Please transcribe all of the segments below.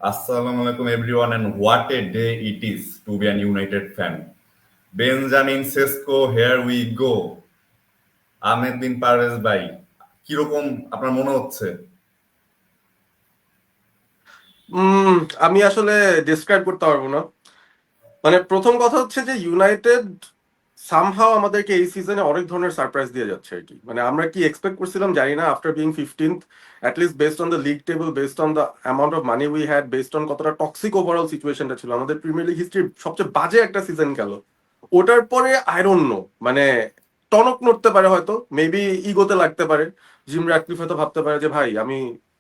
Assalamu alaikum everyone, and what a day it is to be an United fan. Benjamin Sesko, here we go. Ahmed বিন পারভেজ ভাই, কিরকম আপনার মনে হচ্ছে? উম আমি আসলে ডিসক্রাইব করতে পারবো না। মানে প্রথম কথা হচ্ছে যে ইউনাইটেড সামহাও আমাদেরকে এই সিজনে অনেক ধরনের সারপ্রাইজ দিয়ে যাচ্ছে আর কি। মানে আমরা কি এক্সপেক্ট করছিলাম জানি না, after being 15th, at least based on the league table, based on the amount of money we had, based on কতটা টক্সিক ওভারঅল সিচুয়েশনটা ছিল, আমাদের প্রিমিয়ার লিগ হিস্ট্রির সবচেয়ে বাজে একটা সিজন গেল। ওটার পরে আই ডোন্ট নো, মানে টনক নড়তে পারে হয়তো, মেবি ইগোতে লাগতে পারে। জিম র্যাটক্লিফ হয়তো ভাবতে পারে যে ভাই আমি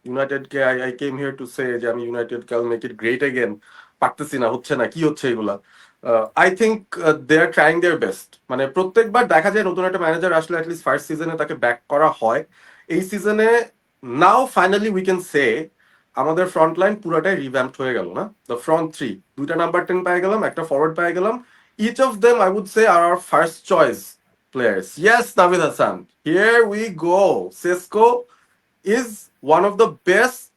ইউনাইটেডকে I came here to say যে আমি United can make it great again, পারতেছি না, হচ্ছে না, কি হচ্ছে এগুলা। I think they are trying their best. মানে প্রত্যেকবার দেখা যায় নতুন একটা ম্যানেজার আসলে অ্যাটলিস্ট ফার্স্ট সিজনে তাকে ব্যাক করা হয়। এই সিজনে now finally we can say আমাদের ফ্রন্ট লাইন পুরোটাই রিভ্যাম্পড হয়ে গেল না। দ্য ফ্রন্ট থ্রি, দুইটা নাম্বার 10 পেয়ে গেলাম, একটা ফরওয়ার্ড পেয়ে গেলাম। Each of them I would say are our first choice players. Yes, Navid Hassan. Here we go. Cisco is one of the best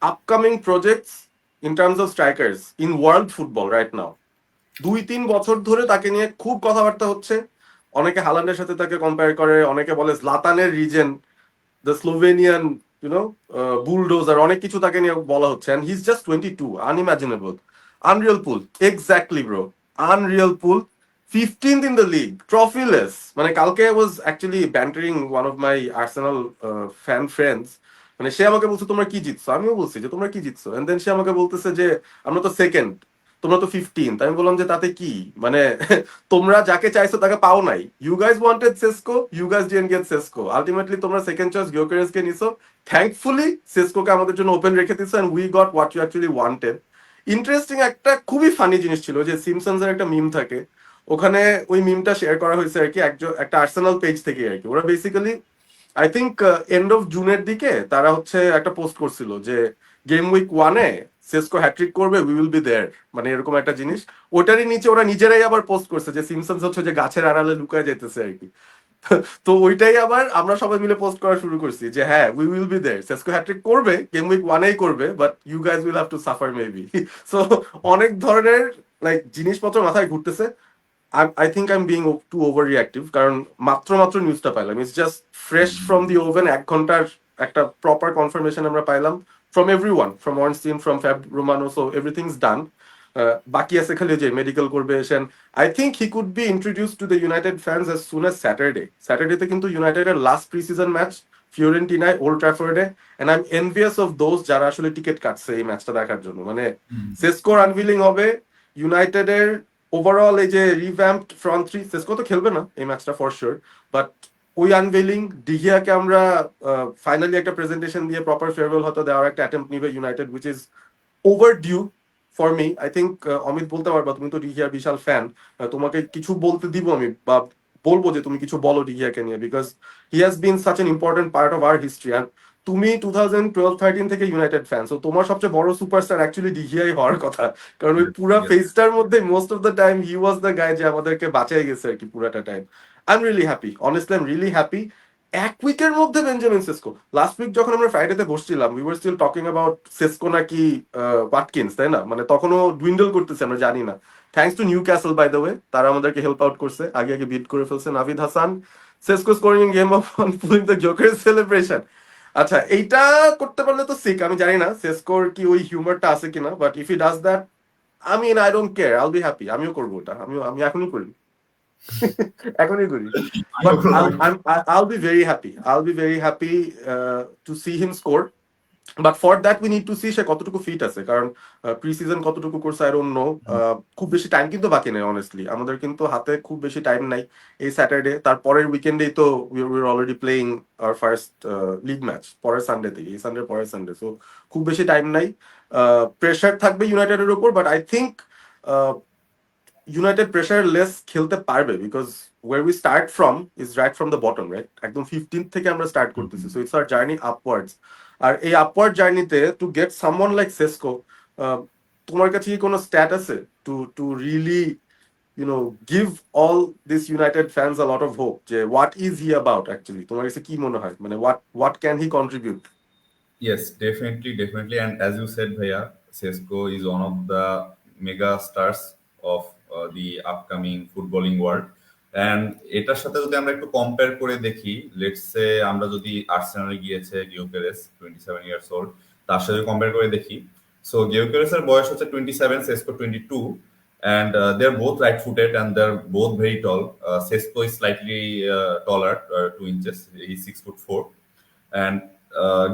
upcoming projects in terms of strikers in world football right now. 2-3 বছর ধরে তাকে নিয়ে খুব কথাবার্তা হচ্ছে। অনেকে হালান্ডের সাথে তাকে কম্পেয়ার করে, অনেকে বলে জলাতানের regen, the Slovenian you know bulldozer, অনেক কিছু তাকে নিয়ে বলা হচ্ছে। And he is just 22, unimaginable, unreal pull. Exactly bro, unreal pull. 15th in the league, trophyless. মানে কালকে was actually bantering one of my Arsenal fan friends. মানে সে আমাকে বলছে তোমরা কি জিতছো, আমিও বলছি যে তোমরা কি জিতছো, এন্ড দেন সে আমাকে বলতেছে যে আমরা তো সেকেন্ড, তোমরা তো 15th। আমি বললাম যে তাতে কি, মানে তোমরা যাকে চাইছো তাকে পাও নাই। You guys wanted Sesko, you guys didn't get Sesko. Ultimately তোমরা সেকেন্ড চয়েস গিওকেরেস কে নিছো। থ্যাঙ্কফুলি সেসকোকে আমাদের জন্য ওপেন রেখে দিছো, and we got what you actually wanted. Interesting একটা খুবই ফানি জিনিস ছিল যে সিমসন্স এর একটা মিম থাকে, ওখানে ওই মিমটা শেয়ার করা হয়েছে আর কি একটা আর্সেনাল পেজ থেকে আর কি। ওরা basically I think end of জুনের দিকে তারা হচ্ছে একটা পোস্ট করছিল যে গেম উইক 1-এ সেসকো হ্যাট্রিক করবে, উই উইল বি দেয়ার, মানে এরকম একটা জিনিস। ওটারই নিচে ওরা নিজেরাই আবার পোস্ট করছে যে সিমসন্স হচ্ছে যে গাছের আড়ালে লুকায় যেতেছে আর কি। তো ওইটাই আবার আমরা সবাই মিলে পোস্ট করা শুরু করছি যে হ্যাঁ we will be there, Sesko hat trick করবে, গেম উইক 1-এই করবে, but you guys will have to suffer maybe. So অনেক ধরনের লাইক জিনিসপত্র মাথায় ঘুরতেছে। I think I'm being too overreactive কারণ মাত্র মাত্র নিউজটা পাইলাম, it's just fresh from the oven. 1 ঘন্টার একটা প্রপার কনফার্মেশন আমরা পাইলাম from everyone, from Ornstein, from Fab Romano, so everything's done. বাকি আছে খালি যে মেডিকেল করবে এসে। I think he could be introduce to the United fans as soon as স্যাটারডেতে কিন্তু ইউনাইটেডের লাস্ট প্রি সিজন ম্যাচ ফিওরেন্টিনায় ওল্ড ট্র্যাফোর্ডে, and I am envious of those যারা আসলে টিকিট কাটছে এই ম্যাচটা দেখার জন্য। মানে সেসকোর আনভিলিং হবে, ইউনাইটেডের ওভারঅল এই যে রিভ্যাম্পড ফ্রন্ট থ্রি। সেসকো তো খেলবে না এই ম্যাচটা ফর শিওর, বাট ওই আনভেলিং ডিহিয়াকে আমরা ফাইনালি একটা প্রেজেন্টেশন দিয়ে প্রপার ফেয়ারওয়েল হয়তো দেওয়ার একটা অ্যাটেম্প নিবে United, which is overdue for me. I think Amit বলতে পারবা, তুমি তো ডিহিয়ার বিশাল ফ্যান, তোমাকে কিছু বলতে দিব আমি, বা বলবো যে তুমি কিছু বলো ডিহিয়াকে নিয়ে, because he has been such N important part of our history. And তুমি 2012-13 থেকে ইউনাইটেড ফ্যান, সো তোমার সবচেয়ে বড় সুপারস্টার অ্যাকচুয়ালি ডিহিয়াই হওয়ার কথা। কারণ ওই পুরা ফেজটার মধ্যে most of the time he was the guy যে আমাদেরকে বাঁচাই গেছে আর কি পুরাটা time. I am really happy, honestly I am really happy. 1 উইকের মধ্যে বেঞ্জামিন সেসকো। লাস্ট উইক যখন আমরা ফ্রাইডেতে বসছিলাম we were still talking about Sesko নাকি ওয়াটকিন্স, তাই না? মানে তখনও ডুইন্ডল করতেছে, আমরা জানি না। Thanks to Newcastle by the way, তারা আমাদেরকে হেল্প আউট করছে, আগে আগে বিট করে ফেলছে। Navid Hasan, Sesko scoring in game of pulling the Joker celebration. আচ্ছা এইটা করতে পারলে তো সিক। আমি জানি না সেসকোর কি ওই হিউমারটা আছে কিনা, but if he does that, I mean I don't care, I'll be happy. আমিও করবো ওটা, আমি এখনই করি। এখনই করি। But I'll be very happy. I'll be very happy to see him score. But for that we need to see সে কতটুকু fit আছে, কারণ প্রি সিজন কতটুকু করছে আই ডোন্ট নো। খুব বেশি টাইম কিন্তু বাকি নেই অনেস্টলি, আমাদের কিন্তু হাতে খুব বেশি টাইম নাই। এই স্যাটারডে, তারপরের উইকেন্ডেই তো we already playing our first league match পরের সানডে থেকে, এই সানডে পরের সানডে, সো খুব বেশি টাইম নাই। প্রেশার থাকবে ইউনাইটেডের উপর, but I think United pressure less খেলতে পারবে, because where we start from is right from the bottom, right? একদম 15th থেকে আমরা স্টার্ট করতেছি, so it's our journey upwards. আর এই আপওয়ার্ড জার্নিতে to get someone like Sesko, তোমার কাছে কি কোনো স্ট্যাট আছে to to really give all these United fans a lot of hope যে what is he about actually? তোমার কাছে কি মনে হয়, মানে what can he contribute? Yes, definitely, definitely. And as you said, Bhaiya, Sesko is one of the mega stars of the upcoming footballing world. And এটার সাথে যদি আমরা একটু কম্পেয়ার করে দেখি, লেটস সে আমরা যদি আর্সেনালে গিয়েছে গিওকেরেস 27 ইয়ার্স ওল্ড, তার সাথে কম্পেয়ার করে দেখি, সো গিওকেরেসের বয়স হচ্ছে 27, Sesko 22, and they're both right footed and they're both very tall. Sesko is slightly taller, 2 inches, he's 6'4", and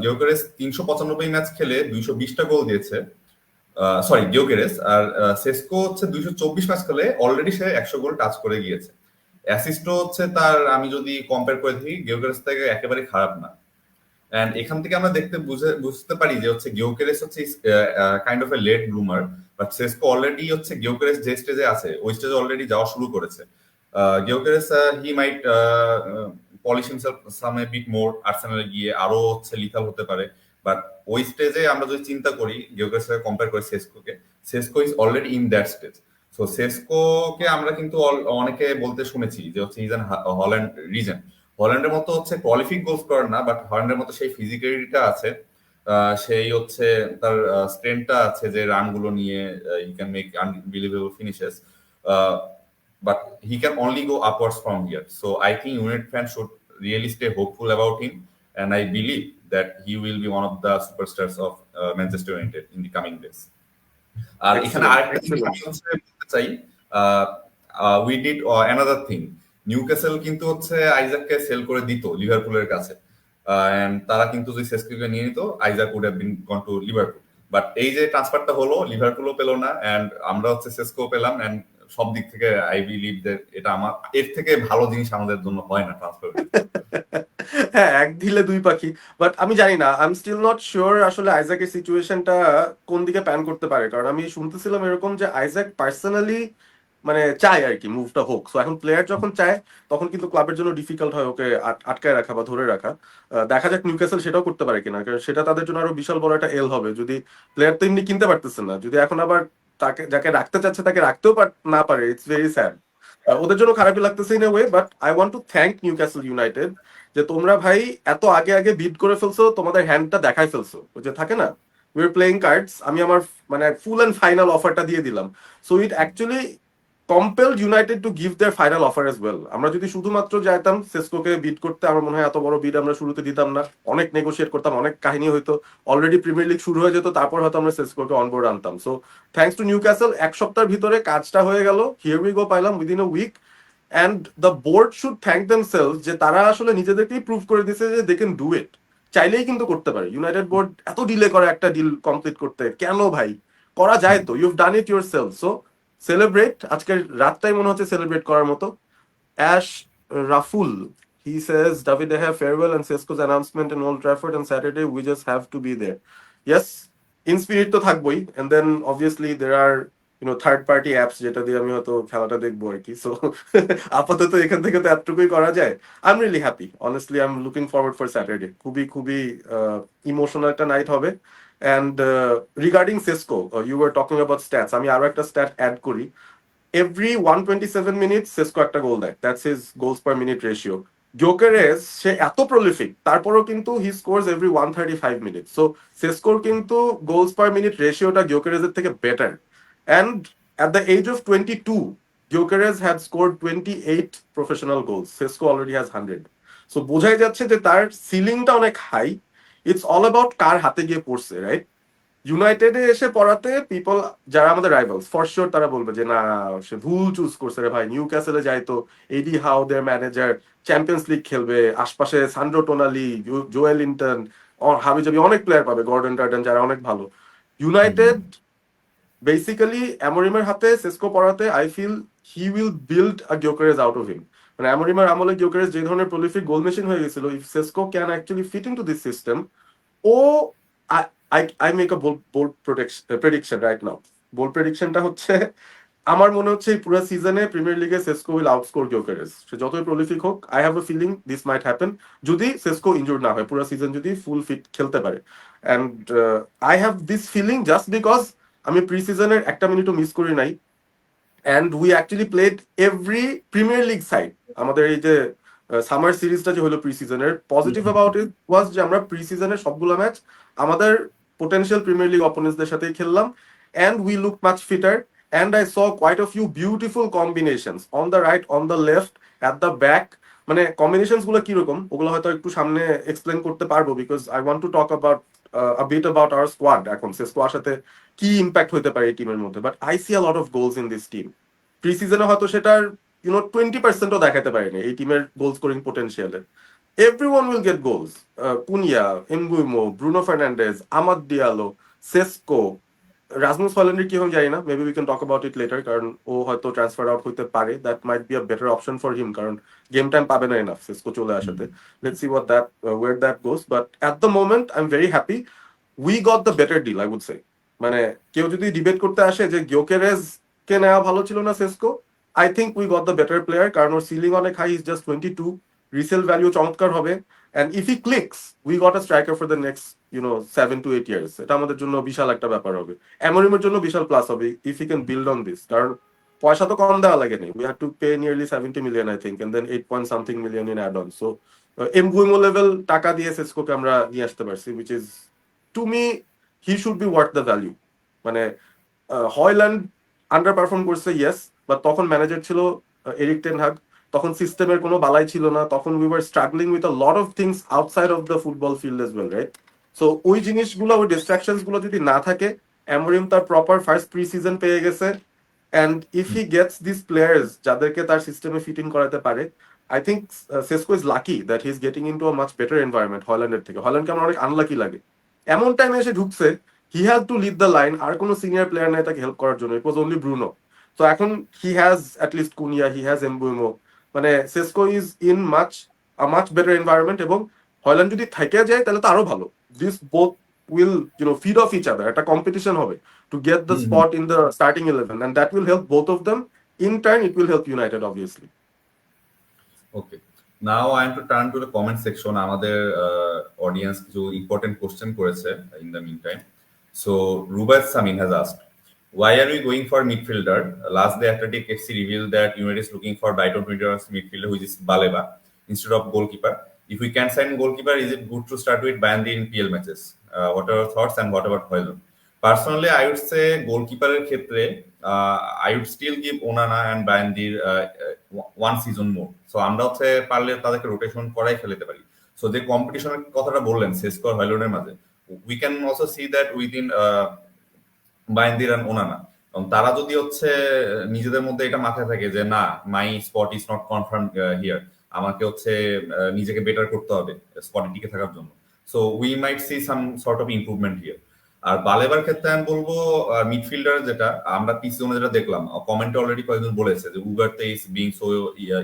Gyökeres 395 match খেলে 220টা গোল দিয়েছে, সরি গিওকেরেস, আর সেসকো হচ্ছে 224 ম্যাচ খেলে অলরেডি সে 100 গোল টাচ করে গিয়েছে। অ্যাসিস্টও হচ্ছে তার, আমি যদি কম্পেয়ার করে দেখি গিওকেরেস থেকে একেবারে খারাপ না। এন্ড এখান থেকে আমরা বুঝতে পারি যে হচ্ছে গিওকেরেস হচ্ছে kind of a late bloomer, but Sesko already হচ্ছে গিওকেরেস যে স্টেজে আছে ওই স্টেজে অলরেডি যাওয়া শুরু করেছে। Gyokeres he might polish himself some a bit more, আর্সেনালে গিয়ে আরো হচ্ছে লিথাল হতে পারে, বাট ওই স্টেজে আমরা যদি চিন্তা করি গিওকেরেস সাথে কম্পেয়ার করি সেসকোকে, Sesko is already in that stage. So সেসকোকে আমরা কিন্তু অনেকে বলতে শুনেছি যে হচ্ছে ইজ অ্যান হল্যান্ড রিজেন। হল্যান্ডের মতো হচ্ছে প্রলিফিক গোল স্কোরার না, বাট হল্যান্ডের মতো সেই ফিজিক্যালিটিটা আছে, সেই হচ্ছে তার স্ট্রেংথটা আছে যে রানগুলো নিয়ে he can make unbelievable finishes, but he can only go upwards from here. So I think United fan should really stay hopeful about him, and I believe that he will be one of the superstars of Manchester United in the coming days. আর এখানে আরেকটা জিনিস আমি হচ্ছে বলতে চাই, we did another thing. Newcastle কিন্তু হচ্ছে আইজাককে sell করে দিত লিভারপুলের কাছে, এন্ড তারা কিন্তু যদি সেসকোকে নিয়ে নিত Isak would have been gone to Liverpool, but এই যে ট্রান্সফারটা হলো লিভারপুলও পেলো না এন্ড আমরা হচ্ছে সেসকো পেলাম, এন্ড সব দিক থেকে আই বিলিভ দ্যাট এটা আমার এর থেকে ভালো জিনিস আমাদের জন্য হয় না ট্রান্সফার। হ্যাঁ, এক ঢিলে দুই পাখি, বাট আমি জানি না, I am still not sure আসলে আইজাকের সিচুয়েশনটা কোন দিকে প্যান করতে পারে, কারণ আমি শুনতেছিলাম এরকম যে আইজাক পার্সোনালি মানে চায় আর কি মুভটা হোক। সো এখন প্লেয়ার যখন চায় তখন কিন্তু ক্লাবের জন্য ডিফিকাল্ট হয় ওকে আটকায় রাখা বা ধরে রাখা। দেখা যাক নিউক্যাসল সেটাও করতে পারে কিনা, কারণ সেটা তাদের জন্য আরো বিশাল বড় একটা এল হবে। যদি প্লেয়ার তো এমনি কিনতে পারতেছে না, যদি এখন আবার তাকে যাকে রাখতে চাচ্ছে তাকে রাখতেও না পারে, ইটস ভেরি স্যাড। ওদের জন্য খারাপই লাগতেছে in a way, but I want two thank Newcastle United যে তোমরা ভাই এত আগে আগে বিড করে ফেলছো, তোমাদের হ্যান্ডটা দেখাই ফেলছো। ওই যে থাকে না, উই আর প্লেইং কার্ডস, আমি আমার মানে ফুল এন্ড ফাইনাল অফারটা দিয়ে দিলাম। So it actually compelled United to give there final offer as well. আমরা যদি শুধুমাত্র যাইতাম সেসকোকে বিড করতে, আমার মনে হয় এত বড় বিড আমরা শুরুতে দিতাম না, অনেক নেগোশিয়েট করতাম, অনেক কাহিনী হইতো, অলরেডি প্রিমিয়ার লিগ শুরু হয়ে যেত, তারপর হয়তো আমরা সেসকোকে অনবোর্ড আনতাম। সো থ্যাঙ্কস টু নিউক্যাসল, এক সপ্তাহের ভিতরে কাজটা হয়ে গেল, হিয়ার উই গো পাইলাম within a week. And the board should thank themselves যে তারা আসলে নিজেদেরকেই প্রুভ করে দিছে যে দে ক্যান ডু ইট, চাইলেই কিন্তু করতে পারে। ইউনাইটেড বোর্ড এত ডিলে করে একটা ডিল কমপ্লিট করতে, কেন ভাই? করা যায় তো, you've done it yourself. So celebrate, আজকের রাতটাই মনে হচ্ছে সেলিব্রেট করার মতো। অ্যাশ রাফুল, he says David De Gea farewell and Sesko's announcement in Old Trafford on Saturday, we just have to be there. Yes, in spirit তো থাকবোই, and then obviously there are third party apps যেটা দিয়ে আমি হয়তো খেলাটা দেখবো আর কি। So আপাতত এখান থেকে তো এতটুকুই করা যায়। I am really happy, honestly I am looking forward for স্যাটারডে। খুবই খুবই ইমোশনাল একটা নাইট হবে। And regarding Sesko, you were talking about stats, আমি আরো একটা স্ট্যাট অ্যাড করি। এভরি 127 মিনিট সেসকো একটা গোল দেয়, that's his goals per minute ratio. Gyokeres সে এত প্রলিফিক, তারপরও কিন্তু he scores every 135 minute. So সেসকোর কিন্তু গোলস পার মিনিট রেশিওটা গিওকেরেসের থেকে better. And at the age of 22, Gyökeres had scored 28 professional goals. Sesko already has 100. So বোঝাই যাচ্ছে যে তার সিলিংটা অনেক হাই। ইটস অল অ্যাবাউট কার হাতে গিয়ে পড়ছে, রাইট? ইউনাইটেডে এসে পড়াতে পিপল যারা আমাদের রাইভালস ফর শিওর তারা বলবে যে না সে ভুল চুজ করছে রে ভাই, নিউ ক্যাসেলে যাইতো, Eddie Howe their manager, Champions League খেলবে, আশপাশে সান্ড্রো টোনালি, জোয়েল লিন্টন, হাবিজাবি অনেক প্লেয়ার পাবে, গর্ডন টার্ডন, যারা অনেক ভালো। ইউনাইটেড বেসিক্যালি অ্যামোরিমের হাতে সেসকো পড়াতে I feel he will build a Gyokeres out of him. মানে অ্যামোরিমের আমলে গিওকেরেস যে ধরনের প্রলিফিক গোল মেশিন হয়ে গেছিল, if Sesko can actually fit into this system, oh I make a bold prediction right now. Bold প্রেডিকশনটা হচ্ছে, আমার মনে হচ্ছে এই পুরো সিজনে প্রিমিয়ার লিগে সেসকো উইল আউটস্কোর গিওকেরেস। সে যতই প্রলিফিক হোক, I have a feeling this might happen যদি সেসকো ইনজুর্ড না হয়, পুরো সিজন যদি ফুল ফিট খেলতে পারে। And I have this feeling just because আমি প্রি সিজনের একটা মিনিটও মিস করি নাই। And we actually played every premier league side. আমাদের এই যে সামার সিরিজটা যে হলো প্রি সিজনের, পজিটিভ অ্যাবাউট ইট ওয়াজ যে আমরা প্রি সিজনের সবগুলো ম্যাচ আমাদের potential Premier League opponents দের সাথেই খেললাম, and we look much fitter, and I saw quite a few beautiful combinations on the right, on the left, at the back. মানে combinations গুলো কিরকম ওগুলো হয়তো একটু সামনে এক্সপ্লেন করতে পারবো, because I want to talk about a bit about our squad এখন সেসকো আসাতে কি ইম্প্যাক্ট হতে পারে এই টিমের মধ্যে। But I see a lot of goals in this team. Pre সিজনে হয়তো সেটার 20%ও দেখাতে পারেনি এই টিমের গোল স্কোরিং পোটেনশিয়ালে। Everyone will get goals, Cunha, Mbeumo, Bruno Fernandes, Amad Diallo, Sesko, Rasmus হল্যান্ডের কি হবে জানি না, maybe we can talk about it later, কারণ ও হয়তো ট্রান্সফার আউট হতে পারে, that might be a better option for him, কারণ গেম টাইম পাবে না এনাফ সেসকো চলে আসাতে। Let's see what that where that goes, but at the moment I am very happy we got the better deal I would say. মানে কেউ যদি debate করতে আসে যে গিওকেরেজ কে নেওয়া ভালো ছিল না Sesko, I think we got the better player, কারণ ওর সিলিং অনেক high, is just 22, resale value চমৎকার হবে, and if he clicks we got a striker for the next 7 to 8 years. এটা আমাদের জন্য বিশাল একটা ব্যাপার হবে, অ্যামোরিমের জন্য বিশাল প্লাস হবে if he can build on this, কারণ পয়সা তো কম দেওয়া লাগেনি, we had to pay nearly 70 million I think, and then 8 point something million in add-on. So Mbeumo level টাকা দিয়ে সেসকোকে আমরা নিয়ে আসতে পারছি, which is to me he should be worth the value. মানে হয়ল্যান্ড আন্ডার পারফর্ম করছে ইয়েস, বাট তখন manager ছিল এরিক টেন হাগ, তখন সিস্টেমের কোনো বালাই ছিল না, তখন we were struggling with a lot of things outside of the football field as well, right? So ওই জিনিসগুলো, ওই ডিস্ট্রাকশনস গুলো যদি না থাকে, অ্যামোরিম তার প্রপার ফার্স্ট প্রি সিজন পেয়ে গেছে, and if he gets this players যাদেরকে তার সিস্টেমে ফিট ইন করাতে পারে, I think Sesko is lucky that he is getting in to a much better environment হল্যান্ডের থেকে। হল্যান্ডকে আমার অনেক আনলাকি লাগে, এমন টাইমে এসে ঢুকছে, he has to lead the line, আর কোনো সিনিয়র প্লেয়ার নাই তাকে হেল্প করার জন্য, ইট ওয়াজ অনলি ব্রুনো। তো এখন he has at least Cunha, he has Mbeumo, মানে Sesko is in much better environment, এবং হল্যান্ড যদি থেকে যায় তাহলে তো আরো ভালো। This both will feed off each other, একটা কম্পিটিশন হবে to get the spot in the starting 11, and that will help both of them. In turn it will help United obviously. Okay, now I am to turn to the comment section. আমাদের audience কিছু important question করেছে in the meantime. So Rubat Samin has asked, why are we going for midfielder? Last day Athletic FC revealed that United is looking for Brighton midfielder, which is Baleba, instead of goalkeeper. If we can sign goalkeeper, is it good to start with Bandi in PL matches? What are your thoughts, and what about Hoylund? Personally, I would say goalkeeper ক্ষেত্রে I would still give Onana and Bandir one season more. So আমরা হচ্ছে পারলে তাদেরকে rotation করাই ফেলতে পারি। So যে কম্পিটিশনের কথাটা বললেন সেসকো আর হয়লুন্ডের মাঝে, we can also see that within Bayindir and Onana, এবং তারা যদি হচ্ছে নিজেদের মধ্যে এটা মাথায় থাকে যে না, my spot is not confirm here, আমাকে হচ্ছে নিজেকে বেটার করতে হবে স্পটে টিকে থাকার জন্য, so we might see some sort of improvement here. আর বালেবার ক্ষেত্রে আমি বলবো মিডফিল্ডার, যেটা আমরা পিসিওনে যেটা দেখলাম, কমেন্টে অলরেডি কয়েকজন বলেছে যে Ugarte is being so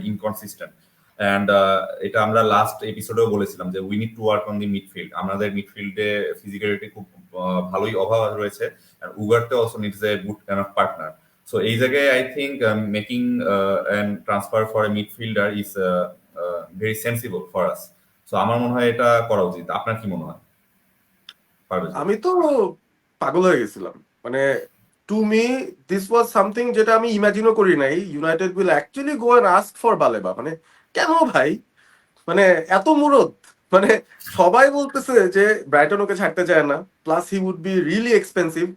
inconsistent, and এটা আমরা লাস্ট এপিসোডেও বলেছিলাম যে we need to work on the midfield. আমাদের মিডফিল্ডে ফিজিক্যালিটি খুব ভালোই অভাব রয়েছে, and Ugarte also needs a good kind of partner. So এই জায়গায় I think making and transfer for a midfielder is very sensible for us. So আমার মনে হয় এটা করা উচিত। আপনার কি মনে হয়? আমি তো পাগল হয়ে গেছিলাম, মানে to me this was something যেটা আমি ইমাজিনও করি নাই, United will actually go and ask for Baleba. মানে কেন ভাই, মানে এত মুরদ, মানে সবাই বলতেছে যে ব্রাইটন ওকে ছাড়তে চায় না, plus he would be really expensive.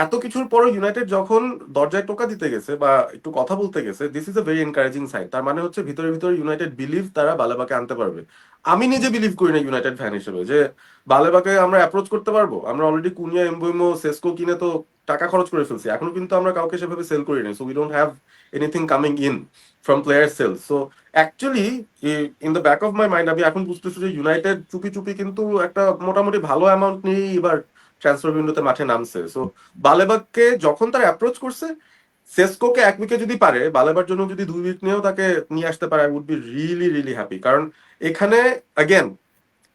এত কিছুর পরও ইউনাইটেড যখন দরজায় টোকা দিতে গেছে বা একটু কথা বলতে গেছে, this is a very encouraging sign. তার মানে হচ্ছে ভিতরে ভিতরে ইউনাইটেড বিলিভ তারা বালেবাকে আনতে পারবে। আমি নিজে বিলিভ করি না ইউনাইটেড ফ্যান হিসেবে যে বালেবাকে আমরা অ্যাপ্রোচ করতে পারবো। আমরা অলরেডি কুনিয়া, এমবুইমো, সেসকো কিনে তো টাকা খরচ করে ফেলছি, এখনো কিন্তু আমরা কাউকে সেভাবে সেল করি নাই। So we don't have anything coming in from player sale. So actually in the back of my mind আমি এখন বুঝতেছি যে ইউনাইটেড চুপি চুপি কিন্তু একটা মোটামুটি ভালো অ্যামাউন্ট নিয়ে এবার ট্রান্সফার উইন্ডোতে মাঠে নামছে। সো বালেবাগকে যখন তারা অ্যাপ্রোচ করছে, সেসকোকে এক উইকে যদি পারে, বালেবার জন্য যদি 2 উইক নিয়েও তাকে নিয়ে আসতে পারে, I would be really really happy. কারণ এখানে again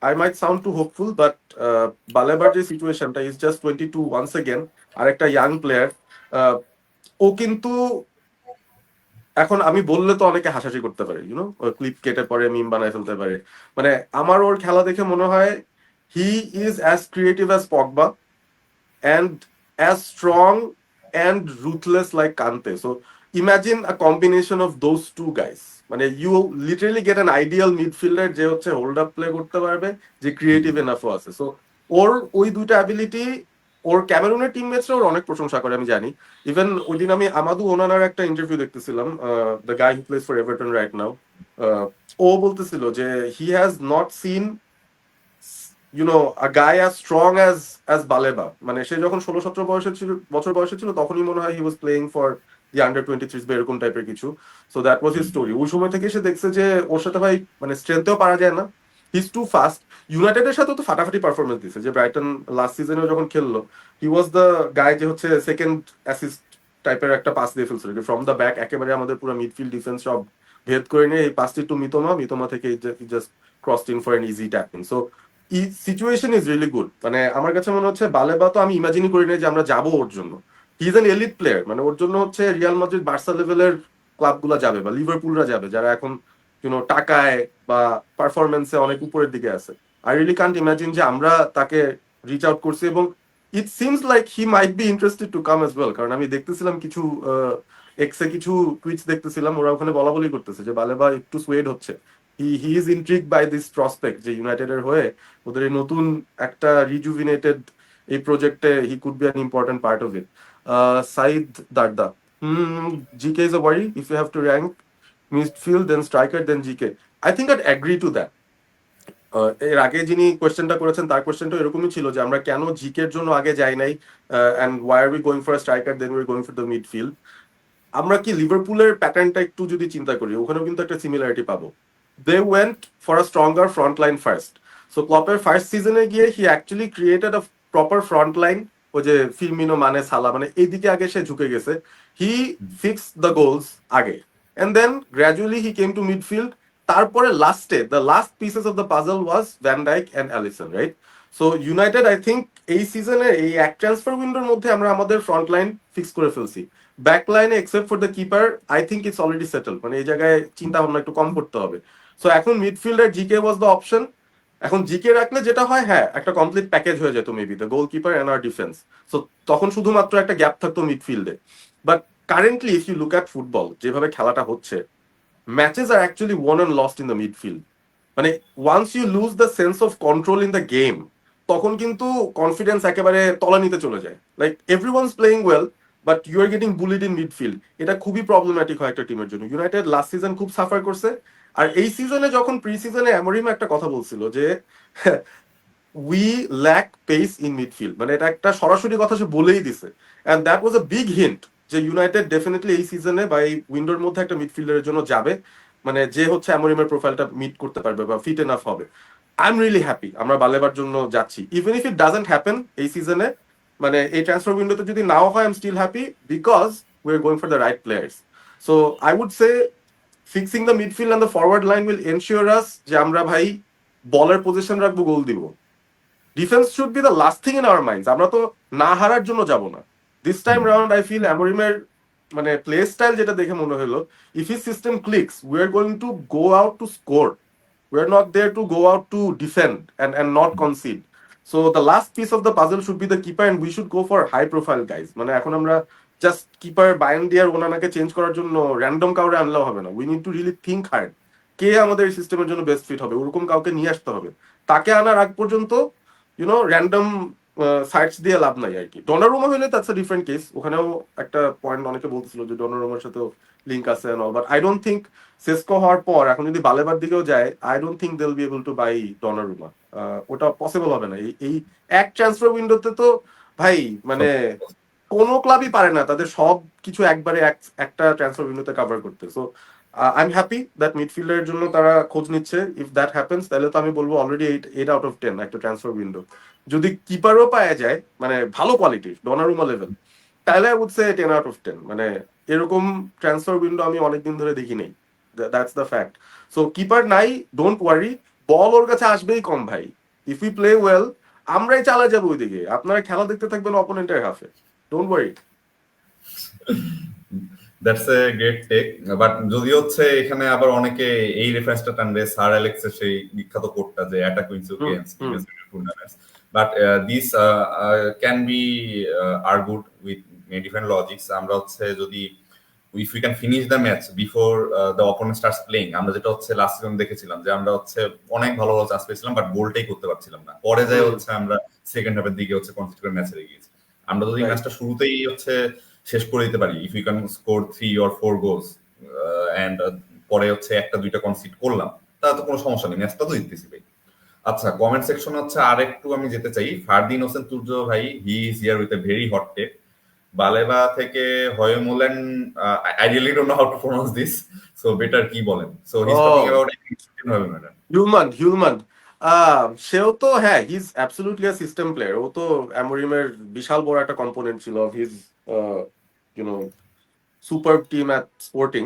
I might sound too hopeful, but বালেবার যে সিচুয়েশনটা, ইজ জাস্ট 22 ওয়ান্স এগেন, আর একটা ইয়াং প্লেয়ার। ও কিন্তু এখন আমি বললে তো অনেকে হাসাহাসি করতে পারে, ক্লিপ কেটে পরে মিম বানায় ফেলতে পারে। মানে আমার ওর খেলা দেখে মনে হয় he is as creative as Pogba and as strong and ruthless like Kante. So imagine a combination of those two guys. মানে you literally get an ideal midfielder যে হচ্ছে হোল্ড আপ প্লে করতে পারবে, যে ক্রিয়েটিভ এনাফও আছে। So ওর ওই দুইটা ability ওর ক্যামেরুনের টিমমেটসরা ওর অনেক প্রশংসা করে আমি জানি। ইভেন ওই দিন আমি আমাদু ওনানার একটা ইন্টারভিউ দেখতেছিলাম, the guy who plays for Everton right now. ও বলতেছিল যে he has not seen a guy as strong as Baleba. মানে সে যখন 16-17 বছর বয়সে ছিল তখনই মনে হয় he was playing for the under 23 বা এরকম টাইপের কিছু। So that was his story. ওই সময় থেকে সে দেখছে যে ওর সাথে ভাই মানে স্ট্রেংথেও পারা যায় না, হি ইজ টু ফাস্ট। ইউনাইটেডের সাথে তো ফাটাফাটি পারফরমেন্স দিচ্ছে, যে ব্রাইটন লাস্ট সিজনে যখন খেললো হি ওয়াজ দ্য গাই যে হচ্ছে সেকেন্ড অ্যাসিস্ট টাইপের একটা পাস দিয়ে ফেলছিল ফ্রম দ্য ব্যাক, একেবারে আমাদের পুরো মিডফিল্ড ডিফেন্স সব ভেদ করে নিয়ে এই পাসটি টু মিতোমা থেকে just crossed in for N easy tapping. So situation is really good. মানে আমার কাছে মনে হচ্ছে বালেবা তো আমি ইমাজিনই করি না যে আমরা যাবো ওর জন্য। He is an elite player, মানে ওর জন্য হচ্ছে রিয়াল মাদ্রিদ বার্সা লেভেলের ক্লাবগুলো যাবে বা লিভারপুলরা যাবে, যারা এখন টাকায় বা পারফরমেন্সে অনেক উপরের দিকে আছে। আই রিয়েলি কান্ট ইমাজিন যে আমরা তাকে রিচ আউট করছি, এবং it seems like he might be interested to come as well. কারণ আমি দেখতেছিলাম কিছু এক্সে কিছু টুইটস দেখতেছিলাম, ওরা ওখানে বলা বলি করতেছে যে বালেবা একটু সোয়েড হচ্ছে। He is intrigued by this prospect যে ইউনাইটেডের হয়ে ওদের এই নতুন একটা রিজুভিনেটেড এই প্রজেক্টে he could be an important part of it. Saeed Darda, GK is a worry if you have to rank midfield then striker then GK. I think I'd agree to that. এর আগে যিনি কোয়েশ্চেনটা করেছেন তার কোয়েশ্চেনটা এরকমই ছিল যে আমরা কেন জিকের জন্য আগে যাই নাই, and why are we going for striker then we going for the midfield. আমরা কি লিভারপুলের প্যাটার্নটা একটু যদি চিন্তা করি, ওখানেও কিন্তু একটা সিমিলারিটি পাবো। They went for a stronger front line first. So ক্লপের ফার্স্ট সিজনে গিয়ে he actually created a proper front line. ওই যে ফিরমিনো মানে সালা মানে এইদিকে আগে সে ঝুঁকে গেছে, হি ফিক্স দ্য গোলস আগে, and then gradually he came to midfield. তারপরে লাস্টে the last pieces of the puzzle was Van Dijk and Alisson, right? So United I think এই সিজনে এই এক ট্রান্সফার উইন্ডোর মধ্যে আমরা আমাদের ফ্রন্ট লাইন ফিক্স করে ফেলছি। ব্যাক লাইনে except for the keeper I think it's already settle, মানে এই জায়গায় চিন্তা ভাবনা একটু কম করতে হবে। সো এখন midfielder G K was the option. এখন জিকে রাখলে যেটা হয়, হ্যাঁ একটা কমপ্লিট প্যাকেজ হয়ে যেত maybe the goalkeeper and our defence. So তখন শুধুমাত্র একটা গ্যাপ থাকতো মিডফিল্ডে। But currently if you look at football যেভাবে খেলাটা হচ্ছে, matches are actually won and lost in the midfield. মানে once you lose the sense of control in the game, তখন কিন্তু কনফিডেন্স একেবারে তলানিতে চলে যায়। Like everyone's playing well but you are getting bullied in midfield. এটা খুবই problematic হয় একটা টিমের জন্য। ইউনাইটেড লাস্ট সিজন খুব সাফার করছে। আর এই সিজনে যখন প্রি সিজনে অ্যামোরিম একটা কথা বলছিল যে we lack pace in midfield, মানে এটা একটা সরাসরি কথা সে বলেই দিছে। And that was a big hint যে ইউনাইটেড ডেফিনেটলি এই সিজনে বা এই উইন্ডোর মধ্যে একটা মিডফিল্ডারের জন্য যাবে, মানে যে হচ্ছে অ্যামোরিমের প্রোফাইলটা মিট করতে পারবে বা ফিট এনাফ হবে। আই এম রিয়েলি হ্যাপি আমরা বালেবার জন্য যাচ্ছি, even if it doesn't happen এই সিজনে। মানে এই ট্রান্সফার উইন্ডোতে যদি নাও হয়, I am still happy because we are going for the right players. So I would say fixing the midfield and the forward line will ensure us যে আমরা ভাই বলের পজিশন রাখবো, গোল দিব। Defence should be the last thing in our minds. আমরা তো না হারার জন্য যাব না। This time round I feel অ্যামোরিমের মানে প্লে স্টাইল যেটা দেখে মনে হলো, if his system clicks we are going to go out to score, we are not there to go out to defend and not concede. So the last piece of the puzzle should be the keeper, and we should go for high profile guys. মানে এখন আমরা just keeper বায়ান দিয়ে ওনানাকে change করার জন্য random কাউরে আনলেও হবে না। We need to really think hard, কে আমাদের সিস্টেমের জন্য বেস্ট ফিট হবে, ওরকম কাউকে নিয়ে আসতে হবে। তাকে আনার আগ পর্যন্ত র্যান্ডম সাইটস দিয়ে লাভ নাই আর কি। ডনারুমা হইলে দ্যাটস আ ডিফারেন্ট কেস, ওখানেও একটা পয়েন্ট অনেকে বলতেছিল যে ডনারুমার সাথেও লিঙ্ক আছে and all, but I don't think Sesko হওয়ার পর এখন যদি বালেবার দিকেও যায়, I don't think they will be able to buy Donnarumma. ওটা পসিবল হবে না। এই এক ট্রান্সফার উইন্ডোতে তো ভাই মানে কোনো ক্লাবই পারে না তাদের সব কিছু একবারে একটা ট্রান্সফার উইন্ডোতে কভার করতে। So I am happy that মিডফিল্ডের জন্য তারা খোঁজ নিচ্ছে। ইফ দ্যাট হ্যাপেন্স তাহলে তো আমি বলবো অলরেডি 8 out of 10 একটা ট্রান্সফার উইন্ডো। যদি কিপারও পাওয়া যায় মানে ভালো কোয়ালিটির ডনারুমা লেভেল, তাহলে I would say 10 out of 10। মানে এরকম ট্রান্সফার উইন্ডো আমি অনেকদিন ধরে দেখি নেই, that's the fact. So keeper নাই, ডোন্ট ওয়ারি, বল ওর কাছে আসবেই কম ভাই। ইফ ইউ প্লে ওয়েল আমরাই চালা যাবো ওইদিকে, আপনারা খেলা দেখতে থাকবেন অপোনেন্টের হাফে, don't worry. That's a great take. But যদি হচ্ছে এখানে আবার অনেকে এই রেফারেন্সটা টানবে স্যার অ্যালেক্সের সেই বিখ্যাত কোটটা যে attack wins you games tournaments, but this can be argued with different logics. আমরা হচ্ছে যদি if we can finish the match before the opponent starts playing, আমরা যেটা হচ্ছে লাস্ট সিজন দেখেছিলাম যে আমরা হচ্ছে অনেক ভালো ভালো চান্স পেয়েছিলাম বাট গোলটাই করতে পারছিলাম না, পরে যায় হচ্ছে আমরা সেকেন্ড হাফের দিকে হচ্ছে কনসিড করে ম্যাচ হেরে গিয়েছি। আমরা যদি রাইট ম্যাচটা শুরুতেই হচ্ছে শেষ করে দিতে পারি, if you can score 3 or 4 goals and পরে হচ্ছে একটা দুইটা কনসিড করলাম, তাহলে তো কোনো সমস্যা নেই, ম্যাচটা তো জিততেছি ভাই। আচ্ছা, কমেন্ট সেকশন হচ্ছে আরেকটু আমি যেতে চাই। ফারদিন হোসেন তুর্য ভাই, he is here with a very hot take. Baleba থেকে Hjulmand, I really don't know how to pronounce this, so better কি বলেন? সো হি ইজ টকিং ও অ্যাবাউট হয়মুলেন। হিউম্যান সেও তো হ্যাঁ he is absolutely a system player. ও তো অ্যামোরিমের বিশাল বড় একটা কম্পোনেন্ট ছিল of his you know super team at Sporting.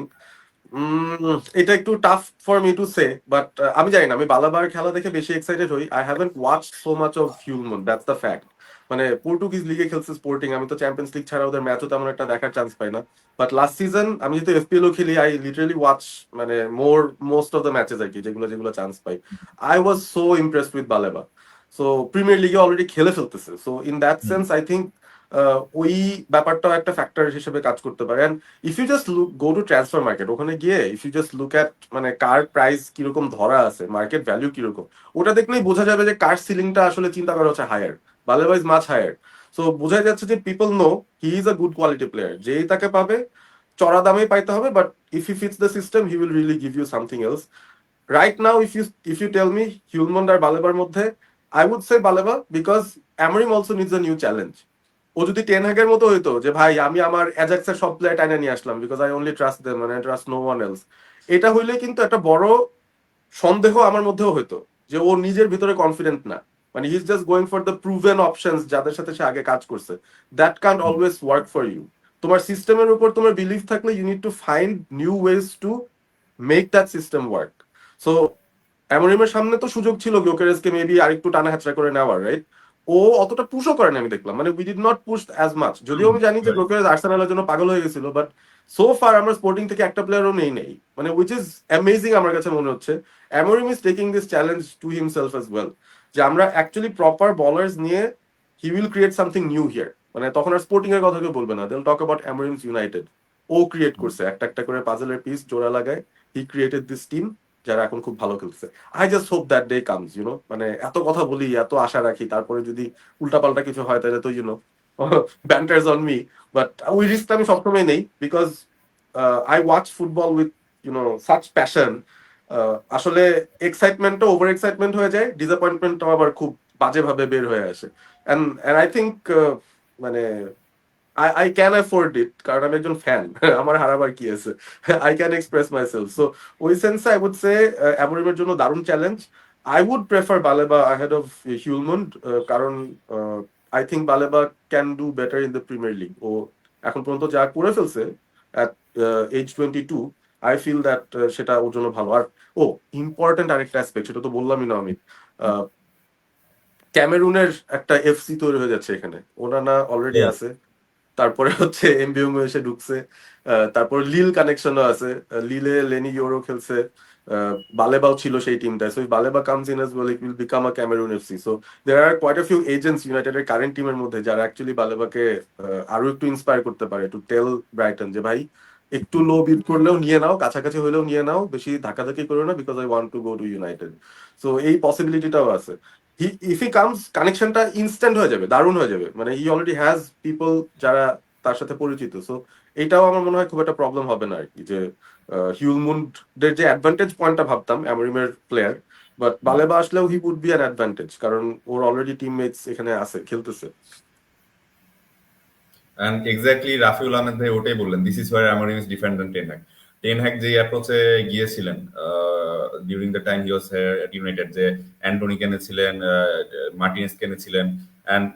এটা একটু tough for me to say, but আমি জানি না, আমি বালাবার খেলা দেখে বেশি এক্সাইটেড হই। I haven't watch so much of human, that's the fact. মানে পর্তুগিজ লিগে খেলছে স্পোর্টিং, আমি তো চ্যাম্পিয়ন্স লিগ ছাড়া ওদের ম্যাচও তেমন একটা দেখার চান্স পাই না। বাট লাস্ট সিজন আমি যেহেতু এফপিএলও খেলি, আই লিটারালি ওয়াচ মানে মোস্ট অফ দ্য ম্যাচেস আর কি, যেগুলো যেগুলো চান্স পাই। I was so impressed with Baleba. So premier লিগে অলরেডি খেলে ফেলতেছে, so in that sense I think ওই ব্যাপারটাও একটা ফ্যাক্টর হিসেবে কাজ করতে পারে। If you just look go to transfer market, ওখানে গিয়ে if you just look at মানে কার প্রাইস কিরকম ধরা আছে, মার্কেট ভ্যালু কিরকম, ওটা দেখলেই বোঝা যাবে যে কার সিলিংটা আসলে চিন্তা করা হচ্ছে higher, Baleba is much higher. So বোঝা যাচ্ছে যে people know he is a good quality player, যেই তাকে পাবে চড়া দামেই পাইতে হবে, but if he fits the system he will really give you something else. Right now if you tell me Hjulmand আর বালেবার মধ্যে, I would say Baleba, because Amorim also needs a new challenge. ও যদি ten হ্যাগের মতো হইতো যে ভাই আমি আমার অ্যাজাক্সের সব প্লেয়ার টাইনে নিয়ে আসলাম because I only trust them মানে ট্রাস্ট নো ওয়ান এলস, এটা হইলে কিন্তু একটা বড় সন্দেহ আমার মধ্যেও হইতো যে ও নিজের ভিতরে কনফিডেন্ট না, মানে he is just going for the proven options যাদের সাথে সে আগে কাজ করছে। That can't always work for you. তোমার সিস্টেমের উপর তোমার বিলিভ থাকলে you need to find new ways to make that system work. So অ্যামোরিমের সামনে তো সুযোগ ছিল গোকেরেসকে মেবি আরেকটু টানা হ্যাচড়া করে নেওয়ার, রাইট? ও অতটা পুশও করেনি আমি দেখলাম, মানে we did not push as much. যদিও আমি জানি যে গোকেরেস আর্সেনালের জন্য পাগল হয়ে গেছিল, বাট সো ফার আমরা স্পোর্টিং থেকে একটা প্লেয়ারও নেই, মানে উইচ ইজ অ্যামেজিং আমার কাছে মনে হচ্ছে। Amorim is taking this challenge to himself as well, যে আমরা অ্যাকচুয়ালি প্রপার বলার্স নিয়ে he will create something new here. মানে তখন আর স্পোর্টিং এর কথা কেউ বলবে না, they'll talk about Amorim's United. ও ক্রিয়েট করছে একটা একটা করে পাজলের পিস জোড়া লাগায়, হি ক্রিয়েটেড দিস টিম যারা এখন খুব ভালো খেলছে। I just hope that day comes, মানে এত কথা বলি, এত আশা রাখি, তারপরে যদি উল্টাপাল্টা কিছু হয় তাহলে তো ব্যান্টার্স অন মি। বাট ওই রিস্কটা আমি সবসময় নেই, because I watch football with such passion. আসলে এক্সাইটমেন্টটা ওভার এক্সাইটমেন্ট হয়ে যায়, ডিসঅ্যাপয়েন্টমেন্টটাও আবার খুব বাজেভাবে বের হয়ে আসে। এন্ড আই থিঙ্ক মানে I can afford it কারণ আমি একজন ফ্যান আমার হারাবার কি আছে, I can express myself. So ওই সেন্সে আই উড সে অ্যামোরিমের জন্য দারুণ challenge. I would prefer Baleba ahead of Hjulmand, কারণ I think Baleba can do better in the premier league. ও এখন পর্যন্ত যা করে ফেলছে at age 22, I feel that সেটা ওর জন্য ভালো। আর ও ইম্পর্টেন্ট আরেকটা অ্যাসপেক্ট, সেটা তো বললামই না আমি, ক্যামেরুনের একটা এফসি তৈরি হয়ে যাচ্ছে এখানে, ওনারা অলরেডি আছে। তারপরে হচ্ছে এমবিএম এসে ঢুকছে, তারপর লিল কানেকশনও আছে, লিলে লেনি ইউরো খেলছে, বালেবাও ছিল সেই টিমটায়। So Baleba comes in as well, it will become a Cameroon FC. So there are quite a few agents ইউনাইটেডের কারেন্ট টিমের মধ্যে যারা অ্যাকচুয়ালি বালেবাকে আরো একটু ইন্সপায়ার করতে পারে, টু টেল ব্রাইটন যে ভাই একটু লো বিড করলেও নিয়ে নাও, কাছাকাছি হলেও নিয়ে নাও, বেশি ধাক্কাধাক্কি করো না, because I want to go to United. So এই পসিবিলিটিটাও আছে। ইফ হি কামস, কানেকশনটা ইনস্ট্যান্ট হয়ে যাবে, দারুণ হয়ে যাবে, মানে হি অলরেডি হ্যাজ পিপল যারা তার সাথে পরিচিত। সো এইটাও আমার মনে হয় খুব একটা প্রবলেম হবে না আর কি, যে হিউলমুন্ডের যে অ্যাডভান্টেজ পয়েন্টটা ভাবতাম অ্যামোরিমের প্লেয়ার, বাট বালেবা আসলেও he would be an advantage, কারণ ওর অলরেডি টিমমেটস এখানে আছে, খেলতেছে। এন্ড এক্স্যাক্টলি রাফিউল আহমেদ ভাই ওটাই বললেন, this is where Amorim is different than ten Hag. Ten Hag যে অ্যাপ্রোচে গিয়েছিলেন during the time he was at United, যে অ্যান্টনি কেনেছিলেন, মার্টিনেস কেনেছিলেন, and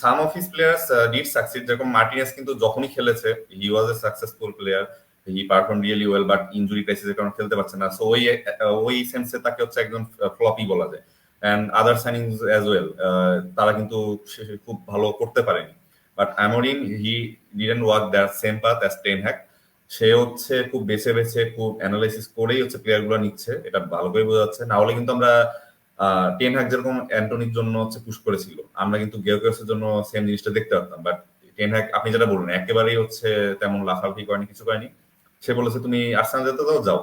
some of his players did succeed. যেরকম মার্টিনেস কিন্তু যখনই খেলেছে he was a successful player, he perform really well, but injury ক্রাইসিসের কারণে খেলতে পারছে না। সো ওই সেন্সে তাকে হচ্ছে একজন ফ্লপি বলা যায়। And other signings as well, তারা কিন্তু খুব ভালো করতে পারেনি। But Amorim he didn't walk that same path as ten Hag. সে হচ্ছে খুব বেছে বেছে খুব অ্যানালাইসিস করেই হচ্ছে প্লেয়ার গুলো নিচ্ছে, এটা ভালো করে বোঝা যাচ্ছে। না হলে কিন্তু আমরা টেন হ্যাগ যেরকম অ্যান্টনির জন্য হচ্ছে পুশ করেছিল, আমরা কিন্তু গেওকেরেসের জন্য সেম জিনিসটা দেখতে পারতাম। বাট টেন হ্যাগ আপনি যেটা বললেন একেবারেই হচ্ছে তেমন লাফালাফি করেনি, কিছু করেনি। সে বলেছে তুমি আর্সেনাল যেতে দাও, যাও,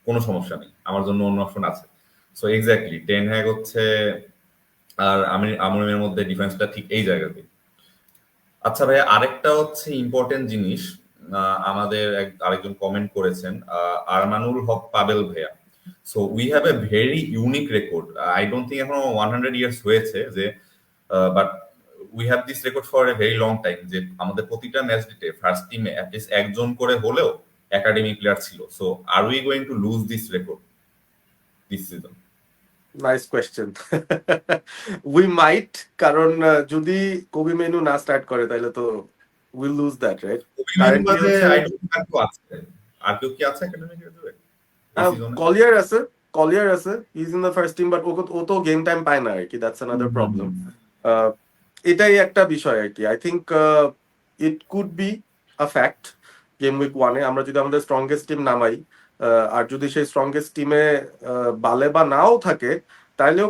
কোনো সমস্যা নেই, আমার জন্য অন্য অপশন আছে। সো এক্স্যাক্টলি টেন হ্যাগ হচ্ছে আর আমরিমের মধ্যে ডিফেন্সটা ঠিক এই জায়গাতে। আচ্ছা ভাই, আরেকটা হচ্ছে ইম্পর্টেন্ট জিনিস, আমাদের আরেকজন কমেন্ট করেছেন, আরমানুল হক পাবেল ভাইয়া। So we have a very unique record. I don't think এখনো 100 ইয়ার্স হয়েছে যে, but we have this record for a very long time, যে আমাদের প্রতিটা ম্যাচ দিতে ফার্স্ট টিমে অ্যাটলিস্ট একজন করে হলেও একাডেমি প্লেয়ার ছিল। So are we going to lose this record this season? Nice question. We might, কারণ যদি কবি মেনু না স্টার্ট করে তাহলে তো উইল লুজ দ্যাট, রাইট? অভিমেনু কারেন্টলি বাদে হচ্ছে আই ডোন্ট থিঙ্ক আর কেউ আছে। আর কেউ কি আছে একাডেমি হিসেবে এই সিজনে? কলিয়ার আছে, কলিয়ার আছে, is in the first team, but ও তো গেম টাইম পায় না আর কি, দ্যাটস অ্যানাদার প্রবলেম। এটাই একটা বিষয় আর কি। I think it could be a fact game week 1-এ আমরা যদি আমাদের স্ট্রংগেস্ট টিম নামাই, আর যদি সেই স্ট্রংগেস্ট টিমে বালেবা নাও থাকে, তাইলেও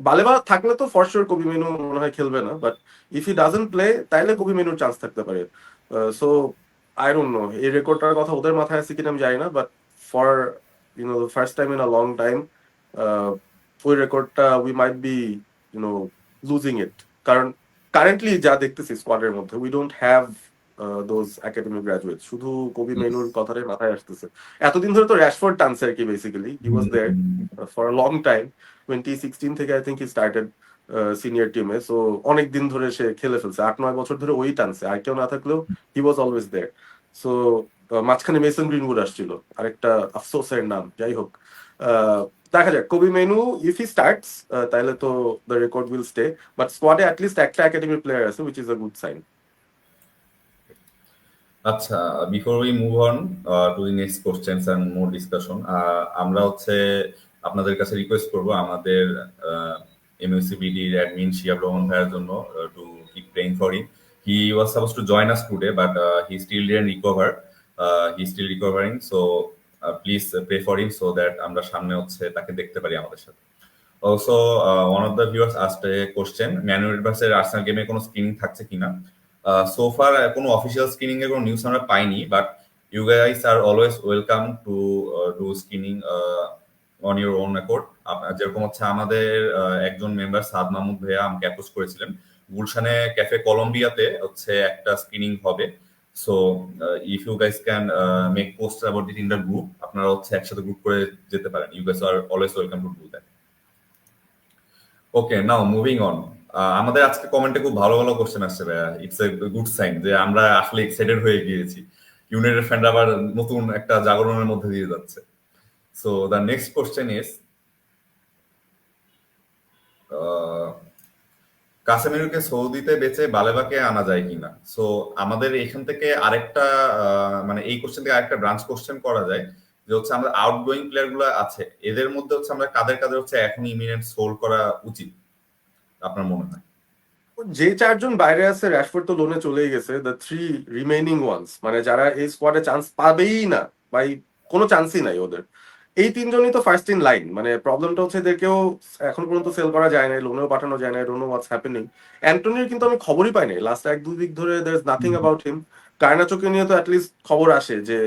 বালেবা থাকলে তো ফর শিওর কবি মেনু মনে হয় খেলবে না, but if he doesn't play তাইলে কবি মেনুর চান্স থাকতে পারে। সো আই ডোন্ট নো এই রেকর্ডটার কথা ওদের মাথায় আছে কিনা আমি জানি না, but for the first time in a long time, ওই রেকর্ডটা উই মাইট বি লুজিং ইট। কারণ কারেন্টলি যা দেখতেছি স্কোয়াডের মধ্যে, we don't have those academic graduate. শুধু কবি মেনুর কথাটাই মাথায় আসতেছে। এতদিন ধরে তো র্যাশফোর্ড টানছে আর কি, basically he was there for a long time. 2016 থেকে I think he started senior টিমে, সো অনেক দিন ধরে সে খেলে ফেলছে, 8-9 বছর ধরে ওই টানছে, আর কেউ না থাকলেও হি ওয়াজ অলওয়েজ দেয়ার। সো মাঝখানে মেসন গ্রিনউড আসছিল, আরেকটা আফসোসের নাম। যাই হোক, দেখা যাক কবি মেনু ইফ হি স্টার্টস তাহলে তো the record will stay, but স্কোয়াডে অ্যাটলিস্ট একটা একাডেমি প্লেয়ার আছে, which is a good sign. আচ্ছা, before we move on to the next questions and more discussion, আমরা হচ্ছে আপনাদের কাছে রিকোয়েস্ট করব আমাদের এমইউসিবিডির অ্যাডমিন শিয়াব রহমান ভাইয়ের জন্য to keep praying for him. He was suppose to join us today, but he still didn't recover. He still recovering, so please pray for him so that আমরা সামনে হচ্ছে তাকে দেখতে পারি আমাদের সাথে। Also one of the viewers asked a question, Man United versus Arsenal গেমে কোনো স্ক্রিনিং থাকছে কিনা? সোফার কোনো অফিসিয়াল স্ক্রিনিং এর কোনো নিউজ আমরা পাইনি, but you guys are always welcome to do screening on your own accord. যেরকম হচ্ছে আমাদের একজন মেম্বার সাদ মাহমুদ ভাইয়া আমাকে অ্যাপ্রোচ করেছিলেন, গুলশানে ক্যাফে কলম্বিয়াতে হচ্ছে একটা স্ক্রিনিং হবে। So if you guys can make post about it in the group, আপনারা হচ্ছে একসাথে গ্রুপ করে যেতে পারেন। You guys are always welcome to do that. Okay, now moving on. আমাদের আজকে কমেন্টে খুব ভালো ভালো কোশ্চেন আসছে ভাইয়া। ইটস এ গুড সাইন যে আমরা আসলে এক্সাইটেড হয়ে গিয়েছি, ইউনাইটেড ফ্যানরা আবার নতুন একটা জাগরণের মধ্যে দিয়ে যাচ্ছে। So the next question is, কাসেমিরুকে সৌদিতে বেচে বালেবাকে আনা যায় কিনা? সো আমাদের এখান থেকে আরেকটা মানে এই কোশ্চেন থেকে আরেকটা ব্রাঞ্চ কোশ্চেন করা যায়, যে হচ্ছে আমাদের আউটগোয়িং প্লেয়ার গুলো আছে, এদের মধ্যে হচ্ছে আমরা কাদের কাদের হচ্ছে এখন ইমিনেন্ট সোল্ড করা উচিত আপনার মনে হয়? যে চারজন বাইরে আছে, র্যাশফোর্ড তো লোনে চলেই গেছে, দ্য থ্রি রিমেইনিং ওয়ান্স, মানে যারা এই স্কোয়াডে চান্স পাবেই না, ভাই কোনো চান্সই নাই ওদের, এই তিনজনই তো ফার্স্ট ইন লাইন। মানে প্রবলেমটা হচ্ছে এদেরকেও এখন পর্যন্ত সেল করা যায় না, লোনেও পাঠানো যায় না, ডোন্ট নো হোয়াটস হ্যাপেনিং। অ্যান্টনির কিন্তু আমি খবরই পাই নাই লাস্ট 1-2 উইক ধরে, there is nothing about him. গার্নাচোকে নিয়ে তো অ্যাটলিস্ট খবর আসে যে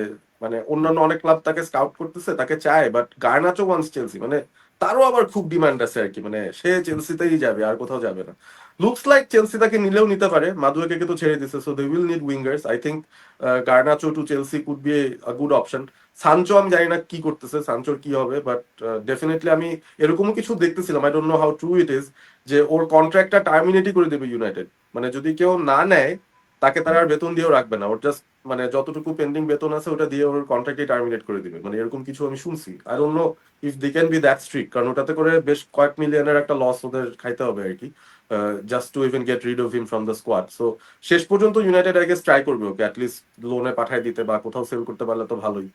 মানে অন্যান্য অনেক ক্লাব তাকে স্কাউট করতেছে, তাকে চায়, বাট গার্নাচো ওয়ান্স চেলসি, মানে তারও আবার খুব ডিমান্ড আছে আর কি, মানে সে চেলসিতেই যাবে, আর কোথাও যাবে না। লুকস লাইক চেলসি তাকে নিলেও নিতে পারে, মাদুয়েকে তো ছেড়ে দিছে, so they will need wingers. I think Garnacho to Chelsea could be a good option. Sancho আমি জানি না কি করতেছে, সানচোর কি হবে, বাট ডেফিনেটলি আমি এরকমও কিছু দেখতেছিলাম, I don't know how true it is, যে ওর কন্ট্রাক্টটা টার্মিনেটই করে দেবে ইউনাইটেড। মানে যদি কেউ না নেয় তাকে তারা আর বেতন দিয়েও রাখবে না, ওর জাস্ট মানে যতটুকু পেন্ডিং বেতন আছে ওটা দিয়ে ওর কন্ট্রাক্টই টার্মিনেট করে দিবে, মানে এরকম কিছু আমি শুনছি। I don't know if they can be that strict, কারণ ওটাতে করে বেশ কয়েক মিলিয়নের একটা লস ওদের খাইতে হবে আর কি, just to even get rid of him from the squad. সো শেষ পর্যন্ত ইউনাইটেড আই গেস ট্রাই করবে ওকে অ্যাটলিস্ট লোনে পাঠায় দিতে, বা কোথাও সেল করতে পারলে তো ভালোই।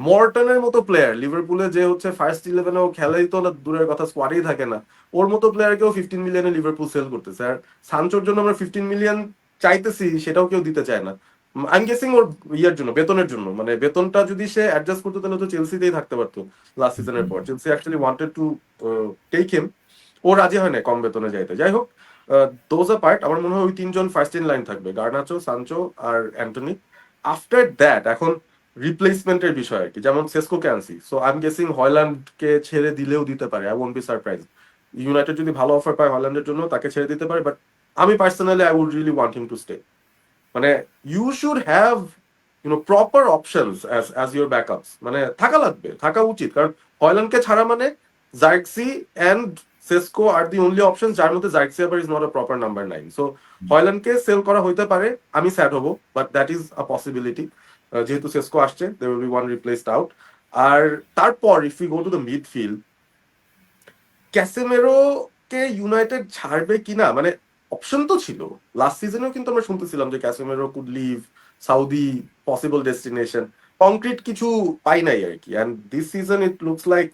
মর্টনের মতো প্লেয়ার লিভারপুলে যে হচ্ছে ফার্স্ট ইলেভেনেও খেলেই তো দূরের কথা, স্কোয়াডেই থাকে না, ওর মতো প্লেয়ারকেও 15 মিলিয়নে লিভারপুল সেল করতেছে। আর সানচোর জন্য আমরা 15 মিলিয়ন চাইতেছি, সেটাও কেউ দিতে চায় না। আই এম গেসিং ওর ইয়ার জন্য, বেতনের জন্য, মানে বেতনটা যদি সে অ্যাডজাস্ট করতে তাহলে তো চেলসিতেই থাকতে পারতো লাস্ট সিজনের পর। Chelsea actually wanted to take him, ও রাজি হয় না কম বেতনে যাইতে। যাই হোক, দোজ আ পার্ট, আমার মনে হয় ওই তিনজন ফার্স্ট ইন লাইন থাকবে, গার্নাচো, সানচো আর অ্যান্টনি। আফটার দ্যাট এখন রিপ্লেসমেন্টের বিষয় আর কি, যেমন সেসকো ক্যান্সি, সো আই এম গেসিং হয়ল্যান্ডকে ছেড়ে দিলেও দিতে পারে, I won't be surprise. United যদি ভালো অফার পায় হল্যান্ডের জন্য তাকে ছেড়ে দিতে পারে, বাট আমি personally I would really want him to stay. মানে you should have proper options as your backups, মানে থাকা উচিত, কারণ হয়ল্যান্ডকে ছাড়া মানে Zirkzee and Sesko are the only option, যার মধ্যে জার্কসি আবার is not a proper number 9। So হয়ল্যান্ডকে সেল করা হইতে পারে, আমি স্যাড হবো, but that is a possibility. যেহেতু সেসকো আসছে, they will be one replaced out. আর তারপর if you go to the midfield, Casemiro কে ইউনাইটেড ছাড়বে কিনা, মানে অপশন তো ছিল। লাস্ট সিজনেও কিন্তু আমরা শুনতেছিলাম যে Casemiro could leave Saudi, possible destination, concrete কিছু পাই নাই আর কি। And this season it looks like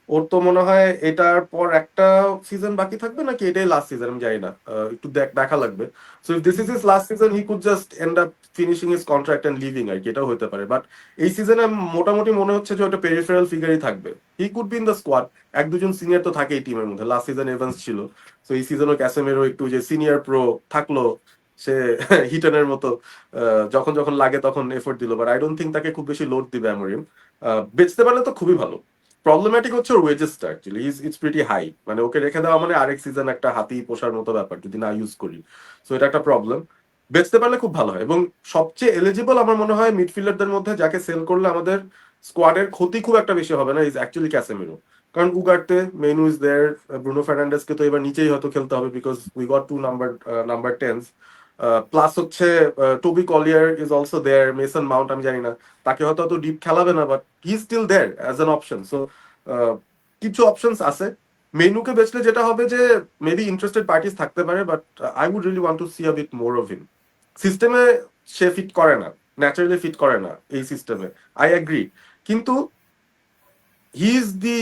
ওর তো মনে হয় এটার পর একটা সিজন বাকি থাকবে, নাকি এটাই লাস্ট সিজন আমি জানি না, একটু দেখা লাগবে। So if this is his last season, he could just end up finishing his contract and leaving আর কি, এটাও হতে পারে। বাট এই সিজনে মোটামুটি মনে হচ্ছে যে ওটা পেরিফেরাল ফিগারই থাকবে। হি could B in the squad, এক দুজন সিনিয়র তো থাকেই টিমের মধ্যে, লাস্ট সিজন এভান্স ছিল, তো এই সিজনও ক্যাসেমেরো একটু যে সিনিয়র প্রো থাকলো, সে হিটনের মতো যখন যখন লাগে তখন এফোর্ট দিল, বাট আই ডোন্ট থিঙ্ক তাকে খুব বেশি লোড দিবে অ্যামোরিম। বেচতে পারলে তো খুবই ভালো। প্রবলেম্যাটিক হচ্ছে ওর ওয়েজেসটা অ্যাকচুয়ালি ইটস প্রিটি হাই, মানে ওকে রেখে দেওয়া মানে আরেক সিজন একটা হাতি পোষার মতো ব্যাপার যদি না ইউজ করি। সো এটা একটা প্রবলেম। বেচতে পারলে খুব ভালো হয়, এবং সবচেয়ে এলিজিবল আমার মনে হয় মিডফিল্ডারদের মধ্যে যাকে সেল করলে আমাদের স্কোয়াডের ক্ষতি খুব একটা বেশি হবে না ইজ অ্যাকচুয়ালি ক্যাসেমিরো। কারণ Ugarte Mainoo is there, Bruno ফার্নান্ডেসকে তো এবার নিচেই হয়তো খেলতে হবে because we got two number tens. Plus হচ্ছে Toby Collyer is also there, Mason Mount আমি জানি না, তাকে হয়তো অত ডিপ খেলাবে না, but he still there as an option. So কিছু অপশনস আছে। মেনুকে বেচলে যেটা হবে যে মেবি ইন্টারেস্টেড পার্টিস থাকতে পারে, but I would really want to see a bit more of him. সিস্টেমে সে ফিট করে না, ন্যাচারালি ফিট করে না এই সিস্টেমে, আই অ্যাগ্রি। কিন্তু he is the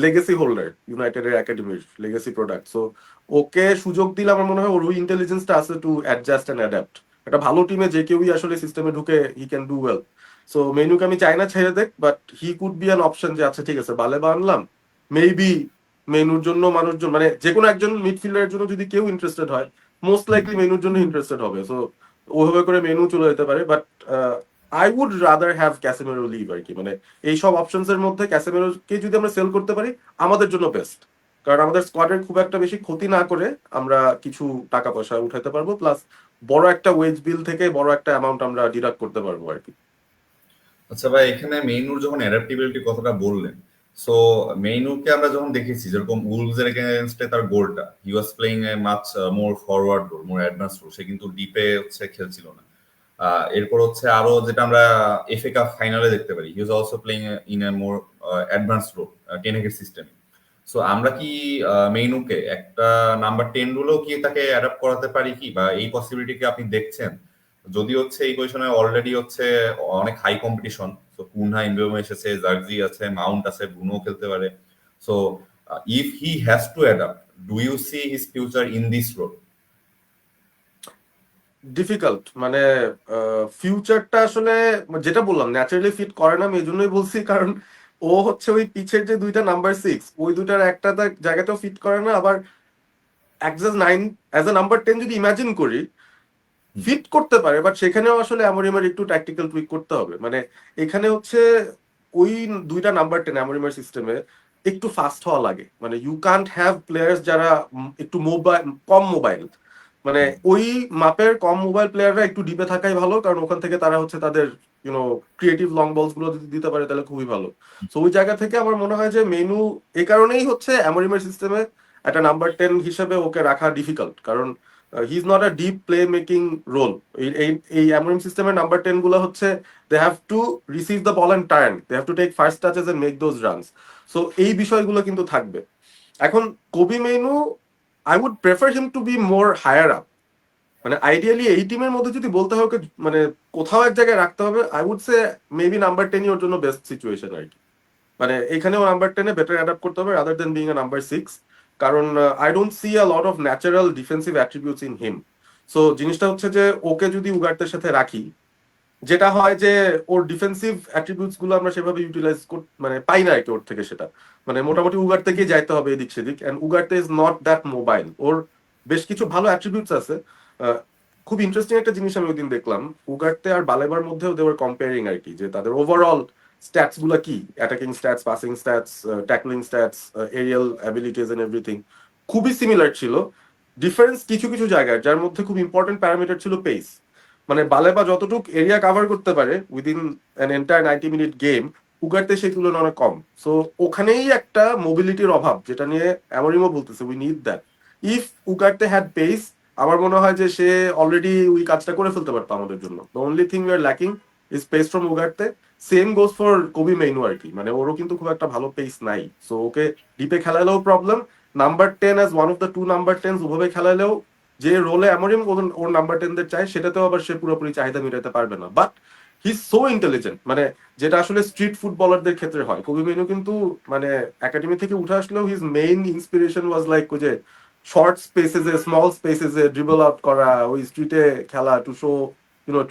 legacy holder, ইউনাইটেডের একাডেমির লেগেসি প্রোডাক্ট। সো ওকে সুযোগ দিলে আমার মনে হয় ওর ওই ইন্টেলিজেন্সটা আছে টু অ্যাডজাস্ট অ্যান্ড অ্যাডাপ্ট। একটা ভালো টিমে যে কেউই আসলে সিস্টেমে ঢুকে he can do well. So মেনুকে আমি চাই না ছেড়ে দেখ, but he could be an option যে আচ্ছা ঠিক আছে বালেবা আনলাম, মেবি মেনুর জন্য মানুষজন, মানে যে কোনো একজন মিডফিল্ডারের জন্য যদি কেউ ইন্টারেস্টেড হয়, মোস্ট লাইকলি মেনুর জন্য ইন্টারেস্টেড হবে। সো ওইভাবে করে মেনু চলে যেতে পারে, but I would rather have Casemiro leave আর কি। মানে এইসব অপশনস এর মধ্যে ক্যাসেমেরোকে যদি আমরা সেল করতে পারি আমাদের জন্য বেস্ট, কারণ আমাদের স্কোয়াডের খুব একটা বেশি ক্ষতি না করে আমরা কিছু টাকা পয়সা উঠাতে পারবো, প্লাস বড় একটা ওয়েজ বিল থেকে বড় একটা অ্যামাউন্ট আমরা ডিডাক্ট করতে পারবো আর কি। আচ্ছা ভাই, এখানে মেইনুর যখন অ্যাডাপ্টিবিলিটি কথাটা বললেন, সো মেইনুকে আমরা যখন দেখেছি যেরকম উলভস এর এগেইনস্টে তার গোলটা, he was playing a much more forward role, more advance role, সে কিন্তু ডিপে হচ্ছে খেলছিল না। এরপর হচ্ছে আরো যেটা আমরা এফএ কাপ ফাইনালে দেখতে পারি, he was also playing in a more advance role, 10 system. So আমরা কি মেইনুকে একটা নাম্বার 10 রুলেও কি তাকে অ্যাডাপ্ট করাতে পারি কি, বা এই পসিবিলিটি কি আপনি দেখছেন? যদি হচ্ছে এই পজিশনে অলরেডি হচ্ছে অনেক high competition, so Cunha Mbeumo এসেছে, জার্জি আছে, মাউন্ট আছে, ব্রুনো খেলতে পারে। So if he has to adapt, do you see his future in this role? Difficult, মানে ফিউচারটা আসলে যেটা বললাম ন্যাচারালি ফিট করে না, আমি এই জন্যই বলছি, কারণ ও হচ্ছে ওই পিছের যে দুইটা নাম্বার 6 ওই দুইটার একটা জায়গাতেও ফিট করে না। আবার অ্যাজ এ নাম্বার 10 যদি ইমাজিন করি ফিট করতে পারে, বাট সেখানেও আসলে অ্যামোরিমের একটু ট্যাকটিক্যাল টুইক করতে হবে। মানে এখানে হচ্ছে ওই দুইটা নাম্বার 10 অ্যামোরিমের সিস্টেমে একটু ফাস্ট হওয়া লাগে, মানে ইউ কান্ট হ্যাভ প্লেয়ার্স যারা একটু কম মোবাইল, মানে ওই মাপের কম মোবাইল প্লেয়াররা একটু ডিপে থাকাই ভালো, কারণ ওখান থেকে তারা হচ্ছে তাদের ক্রিয়েটিভ লং বলস গুলো যদি দিতে পারে তাহলে খুবই ভালো। সো ওই জায়গা থেকে আমার মনে হয় যে মেনু এই কারণেই হচ্ছে অ্যামোরিমের সিস্টেমে একটা নাম্বার 10 হিসেবে ওকে রাখা ডিফিকাল্ট, কারণ he is not a deep play making role. এই অ্যামোরিম সিস্টেমের নাম্বার 10 গুলো হচ্ছে they have to receive the ball and turn, they have to take first touches and make those runs. So এই বিষয়গুলো কিন্তু থাকবে। এখন Kobbie Mainoo, I would prefer him to be more higher up. মানে ideally এই টিমের মধ্যে যদি বলতে হয় ওকে মানে কোথাও এক জায়গায় রাখতে হবে, I would say maybe number 10 ওর জন্য বেস্ট সিচুয়েশন আর কি। মানে এখানেও নাম্বার 10 বেটার অ্যাডাপ্ট করতে হবে rather than being a number 6, কারণ I don't see a lot of natural defensive attributes in him. So জিনিসটা হচ্ছে যে ওকে যদি উগার্টের সাথে রাখি, যেটা হয় যে ওর ডিফেন্সিভ অ্যাট্রিবিউটস গুলো আমরা সেভাবে ইউটিলাইজ মানে পাই না আর কি ওর থেকে। সেটা মানে মোটামুটি উগার থেকেই যাইতে হবে এদিক সেদিক, and Ugarte is not that mobile. ওর বেশ কিছু ভালো অ্যাট্রিবিউটস আছে। খুব ইন্টারেস্টিং একটা জিনিস আমি ওইদিন দেখলাম, উগারতে আর বালেবার মধ্যেও দেওয়ার কম্পেয়ারিং আর কি, যে তাদের ওভারঅল স্ট্যাটস গুলা কি, attacking stats, passing stats, tackling stats, aerial abilities and everything খুবই সিমিলার ছিল। ডিফারেন্স কিছু কিছু জায়গায়, যার মধ্যে খুব ইম্পর্টেন্ট প্যারামিটার ছিল পেস। মানে বালেবা যতটুক এরিয়া কভার করতে পারে within an entire 90 minute game, Ugarte সেই তুলনায় অনেক কম। সো ওখানেই একটা মোবিলিটির অভাব, যেটা নিয়ে অ্যামোরিমও বলতেছে we need that. If Ugarte had pace, আমার মনে হয় যে সে অলরেডি ওই কাজটা করে ফেলতে পারতো আমাদের জন্য। The only thing we are lacking is pace from Ugarte. Same goes for Kobbie Mainoo আর কি, মানে ওরও কিন্তু খুব একটা ভালো পেস নাই। সো ওকে ডিপে খেলালেও problem, number 10 as one of the two number 10 ওভাবে খেলালেও যে রোলে অ্যামোরিম ওর নাম্বার 10দের চায়, সেটাতেও আবার সে পুরোপুরি চাহিদা মেটাতে পারবে না। But he is so intelligent, মানে যেটা আসলে স্ট্রিট ফুটবলারদের ক্ষেত্রে হয়। কবি মেনু কিন্তু মানে একাডেমি থেকে উঠে আসলেও his main inspiration was like ওই যে শর্ট স্পেসেসে, স্মল স্পেসেসে ড্রিবল আউট করা, ওই স্ট্রিটে খেলা, to show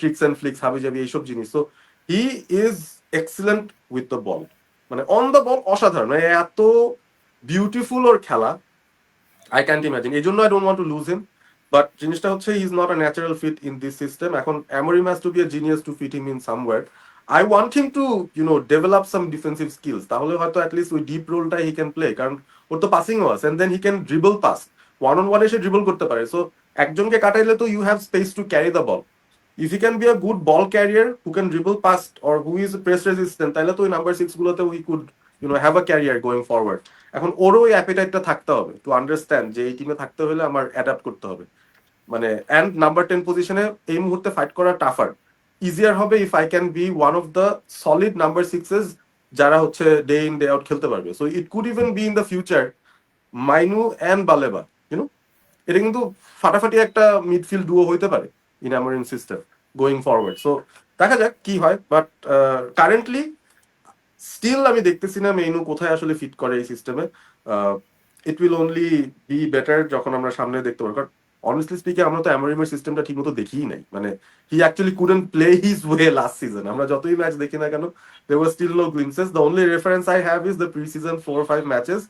tricks and flicks, হাবি জাবি, এইসব জিনিস। তো he is excellent with the ball, মানে অন দ্য বল অসাধারণ, মানে এত বিউটিফুল ওর খেলা, আই ক্যান্ট ইমাজিন। এই জন্য I don't want to lose him. But জিনিসটা হচ্ছে he is not a natural fit in this system. এখন Amorim has to be a genius to fit him in somewhere. I want him to develop some defensive skills, তাহলে হয়তো at least ওই deep রোলটা he can play, কারণ ওর তো পাসিংও আছে, and then he can dribble pass, one on one এসে dribble করতে পারে। সো একজনকে কাটাইলে তো you have space to carry the ball. If you can be a good ball carrier who can dribble pass or who is press resistant, তাহলে তো ওই number 6 গুলোতে we could have a carrier going forward. এখন ওরও ওই অ্যাপিটাইটটা থাকতে হবে to understand যে এই টিমে থাকতে হলে আমার অ্যাডাপ্ট করতে হবে। মানে অ্যান্ড নাম্বার 10 পজিশনে এই মুহূর্তে ফাইট করা টাফার। ইজিয়ার হবে if I can be one of the solid number 6s যারা হচ্ছে ডে ইন ডে আউট খেলতে পারবে। So it could even be in the future Mainoo and Baleba, এটা কিন্তু ফাটাফাটি একটা মিডফিল্ড ডুও হইতে পারে in Amorim system going forward. So দেখা যাক কি হয়। বাট কারেন্টলি স্টিল আমি দেখতেছি না মেনু কোথায় আসলে ফিট করে এই সিস্টেমে। It will only be better যখন আমরা সামনে দেখতে পারবো। কারণ অনেস্টলি স্পিকে আমরা তো অ্যামোরিমের সিস্টেমটা ঠিক মতো দেখিই নাই। মানে he actually couldn't play his way last season. আমরা যতই ম্যাচ দেখি না কেন, there was still no glimpses. The only reference I have is the pre season 4 or 5 matches.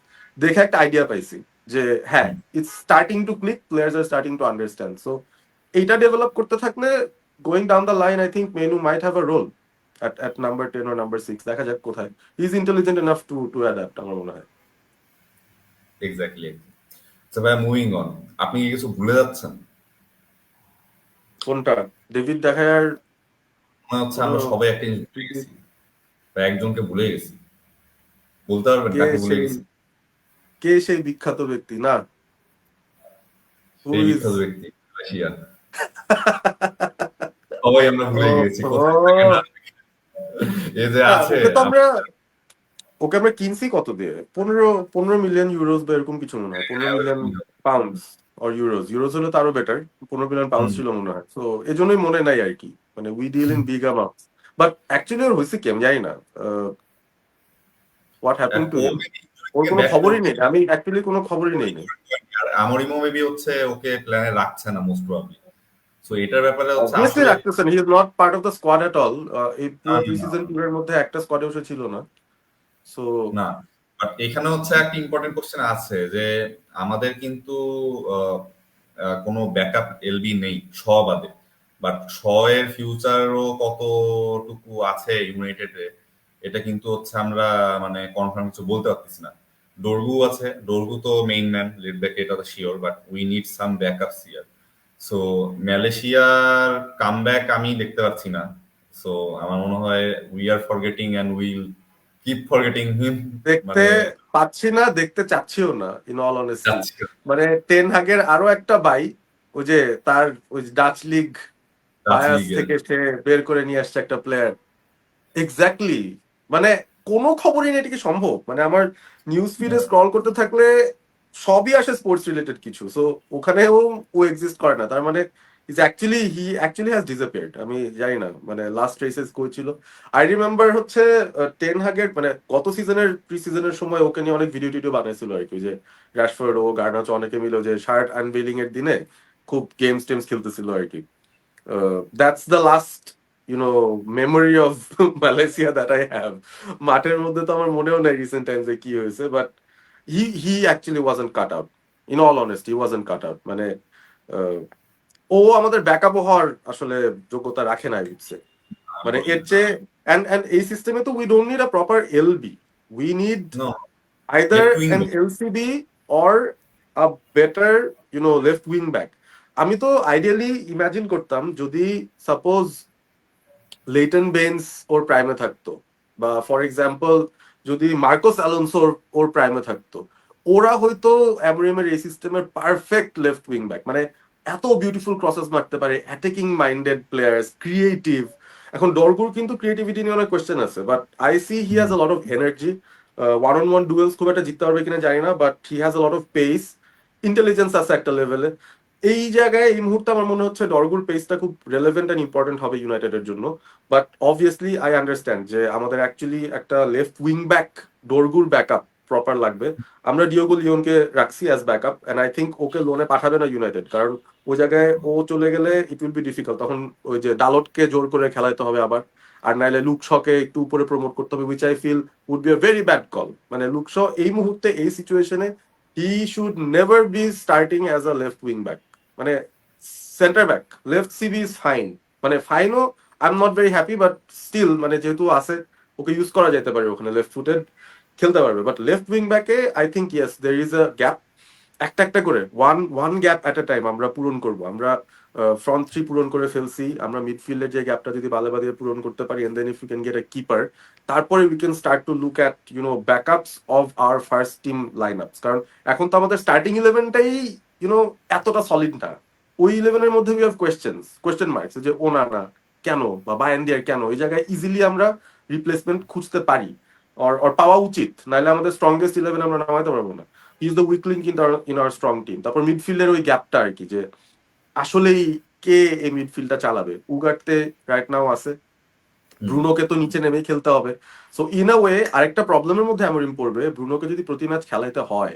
দেখে একটা আইডিয়া পাইছি যে হ্যাঁ, it's starting to click, players are starting to understand. So এইটা ডেভেলপ করতে থাকলে going down the line I think Mainoo might have a role at number 10 or number 6, দেখা যাক কোথায়। He is intelligent enough to adapt, আমার মনে হয়। Exactly. আচ্ছা ভাই, মুভিং অন, আপনি কি কিছু ভুলে যাচ্ছেন? কোনটা? ডেভিড দেখায়ার? মনে হচ্ছে কোনো আমরা সবাই একটা জিনিস ভুলে গেছি, বা একজনকে ভুলে গেছি। বলতে পারবেন কে কাকে ভুলে সেই গেছি? কে সেই বিখ্যাত ব্যক্তি? না, হু সেই ইজ? বিখ্যাত ব্যক্তি রাশিয়া। সবাই আমরা ভুলে গেছি কোথায় থাকে ও, না থাকে। এই যে আছে ওকে তো আমরা কিনছি কত দিয়ে? 15 মিলিয়ন ইউরোস বা এরকম কিছু মনে হয়, 15 million pounds or euros. Euros হলে তো আরো বেটার, 15 মিলিয়ন পাউন্ডস ছিল মনে হয়। তো এই জন্যই মনে নাই আর কি, মানে we deal in big amounts. But actually ওর হয়েছে কি আমি জানি না, what happen to uh him. maybe ওর থেকে কোনো ব্যাক খবরই করবে, নেই, আমি অ্যাকচুয়ালি কোনো খবরই নেই নেই। আর আমরিমো মেবি হচ্ছে ওকে প্ল্যানে রাখছে না মোস্ট প্রবাবলি। সো এটার ব্যাপারে হচ্ছে অবভিয়াসলি আসলে রাখতেছেন, হি is not part of the squad at all. এই পুরো প্রি না সিজন ট্যুরের মধ্যে একটা স্কোয়াডেও সে ছিল না। সো না, বাট এখানে হচ্ছে একটা ইম্পর্টেন্ট কোশ্চেন আছে যে আমাদের কিন্তু আহ, কোনো ব্যাকআপ এলবি নেই শ বাদে। বাট শ এর ফিউচারও কতটুকু আছে ইউনাইটেডে, এটা কিন্তু হচ্ছে আমরা মানে কনফার্ম কিছু বলতে পারতেছি না। ডোরগু আছে, ডোরগু তো মেইন ম্যান লিড ব্যাক, এটা তো sure, but we need some backup here. So মালয়েশিয়ার কামব্যাক আমি দেখতে পাচ্ছি না। সো আমার মনে হয় we are forgetting and will keep forgetting him. দেখতে মানে পাচ্ছি না, দেখতে চাচ্ছিও না, ইন অল অনেস্টি। যাচ্ছি মানে টেন হাগের আরো একটা বাই, ওই যে তার ওই ডাচ লিগ ডাচ বায়াস লিগের। থেকে সে বের করে নিয়ে আসছে একটা প্লেয়ার। এক্স্যাক্টলি, মানে কোনো খবরই নেই, এটা কি সম্ভব? মানে আমার নিউজ ফিডে স্ক্রল করতে থাকলে সবই আসে স্পোর্টস রিলেটেড কিছু। সো ওখানেও ও এক্সিস্ট করে না, তার মানে হি অ্যাকচুয়ালি হ্যাজ ডিসঅ্যাপিয়ার্ড। আমি জানি না মানে লাস্ট রেসেস কই ছিল। আই রিমেম্বার হচ্ছে টেন হাগের মানে গত সিজনের প্রি সিজনের সময় ওকে নিয়ে অনেক ভিডিও টিডিও বানাইছিল আর কি, যে রাশফোর্ড ও গার্নাচো অনেকে মিলে যে শার্ট আনভেলিং এর দিনে খুব গেমস টেমস খেলতেছিল আর কি। That's the last memory of Malaysia that I have. মাঠের মধ্যে তো আমার মনেও নাই রিসেন্ট টাইমসে কি হয়েছে। But he actually wasn't cut out, in all honest he wasn't cut out. মানে ও আমাদের ব্যাকআপ হওয়ার আসলে যোগ্যতা রাখে না, ইটসে। মানে এর চেয়ে and এই সিস্টেমে তো we don't need a proper LB, we need no, either left wing an back. LCB or a better left wing back. আমি তো আইডিয়ালি ইমাজিন করতাম যদি সাপোজ লেইটন বেন্স ওর প্রাইমে থাকতো, বা ফর এক্সাম্পল যদি মার্কোস অ্যালোনসো ওর প্রাইমে থাকতো, ওরা হয়তো অ্যামোরিমের এই সিস্টেমের পারফেক্ট লেফট উইং ব্যাক। মানে এত বিউটিফুল ক্রসেস মারতে পারে, অ্যাটাকিং মাইন্ডেড প্লেয়ার্স, ক্রিয়েটিভ। এখন ডরগুর কিন্তু ক্রিয়েটিভিটি নিয়ে অনেক কোয়েশ্চেন আছে, but I see he has a lot of energy. One on one duels খুব একটা জিততে পারবে কিনা জানি না, but he has a lot of pace, intelligence আছে একটা লেভেলে। এই জায়গায় এই মুহূর্তে আমার মনে হচ্ছে ডরগুর পেসটা খুব রেলেভেন্ট অ্যান্ড ইম্পর্টেন্ট হবে ইউনাইটেডের জন্য। বাট অবভিয়াসলি আই আন্ডারস্ট্যান্ড যে আমাদের অ্যাকচুয়ালি একটা লেফট উইং ব্যাক ডোরগুর ব্যাকআপ প্রপার লাগবে। আমরা ডিওগো লিওনকে রাখছি as backup, and I think ওকে লোনে পাঠাবে না ইউনাইটেড, কারণ ওই জায়গায় ও চলে গেলে ইট উইল বি ডিফিকাল্ট। তখন ওই যে ডালটকে জোর করে খেলাইতে হবে আবার, আর নাইলে লুক শকে একটু উপরে প্রমোট করতে হবে, which I feel would be a very bad call. মানে লুক শ এই মুহূর্তে এই সিচুয়েশনে he should never be starting as a left wing back. মানে centre back left CB is fine, মানে ফাইনও I am not very happy, but still মানে যেহেতু আছে ওকে ইউজ করা যেতে পারে, ওখানে লেফট ফুটেড খেলতে পারবে। বাট লেফট উইং ব্যাকে I think yes there is a gap, একটা একটা করে one one gap at a time আমরা পূরণ করব। আমরা ফ্রন্ট থ্রি পূরণ করে ফেলছি, আমরা মিডফিল্ডের যে গ্যাপটা যদি বালে বালে পূরণ করতে পারি, and then if you can get a keeper, তারপরে we can start to look at backups of our first team line ups. কারণ এখন তো আমাদের স্টার্টিং ইলেভেনটাই এতটা সলিড না। ওই ইলেভেনের মধ্যে উই হ্যাভ কোয়েশ্চেন মার্কস, যে ও না না কেন, বা বায়ান্ডিয়ার কেন। এই জায়গায় ইজিলি আমরা রিপ্লেসমেন্ট খুঁজতে পারি, or পাওয়া উচিত, নাহলে আমাদের স্ট্রংগেস্ট ইলেভেন আমরা নামাইতে পারবো না। Is the weak link in our strong team. তারপর মিডফিল্ডের ওই গ্যাপটা আর কি, যে আসলেই কে এই মিডফিল্ডটা চালাবে। উগারতে রাইট নাও আছে, ব্রুনোকে তো নিচে নেমেই খেলতে হবে। সো ইন আ ওয়ে আরেকটা প্রবলেমের মধ্যে অ্যামোরিম পড়বে, ব্রুনোকে যদি প্রতি ম্যাচ খেলাইতে হয়,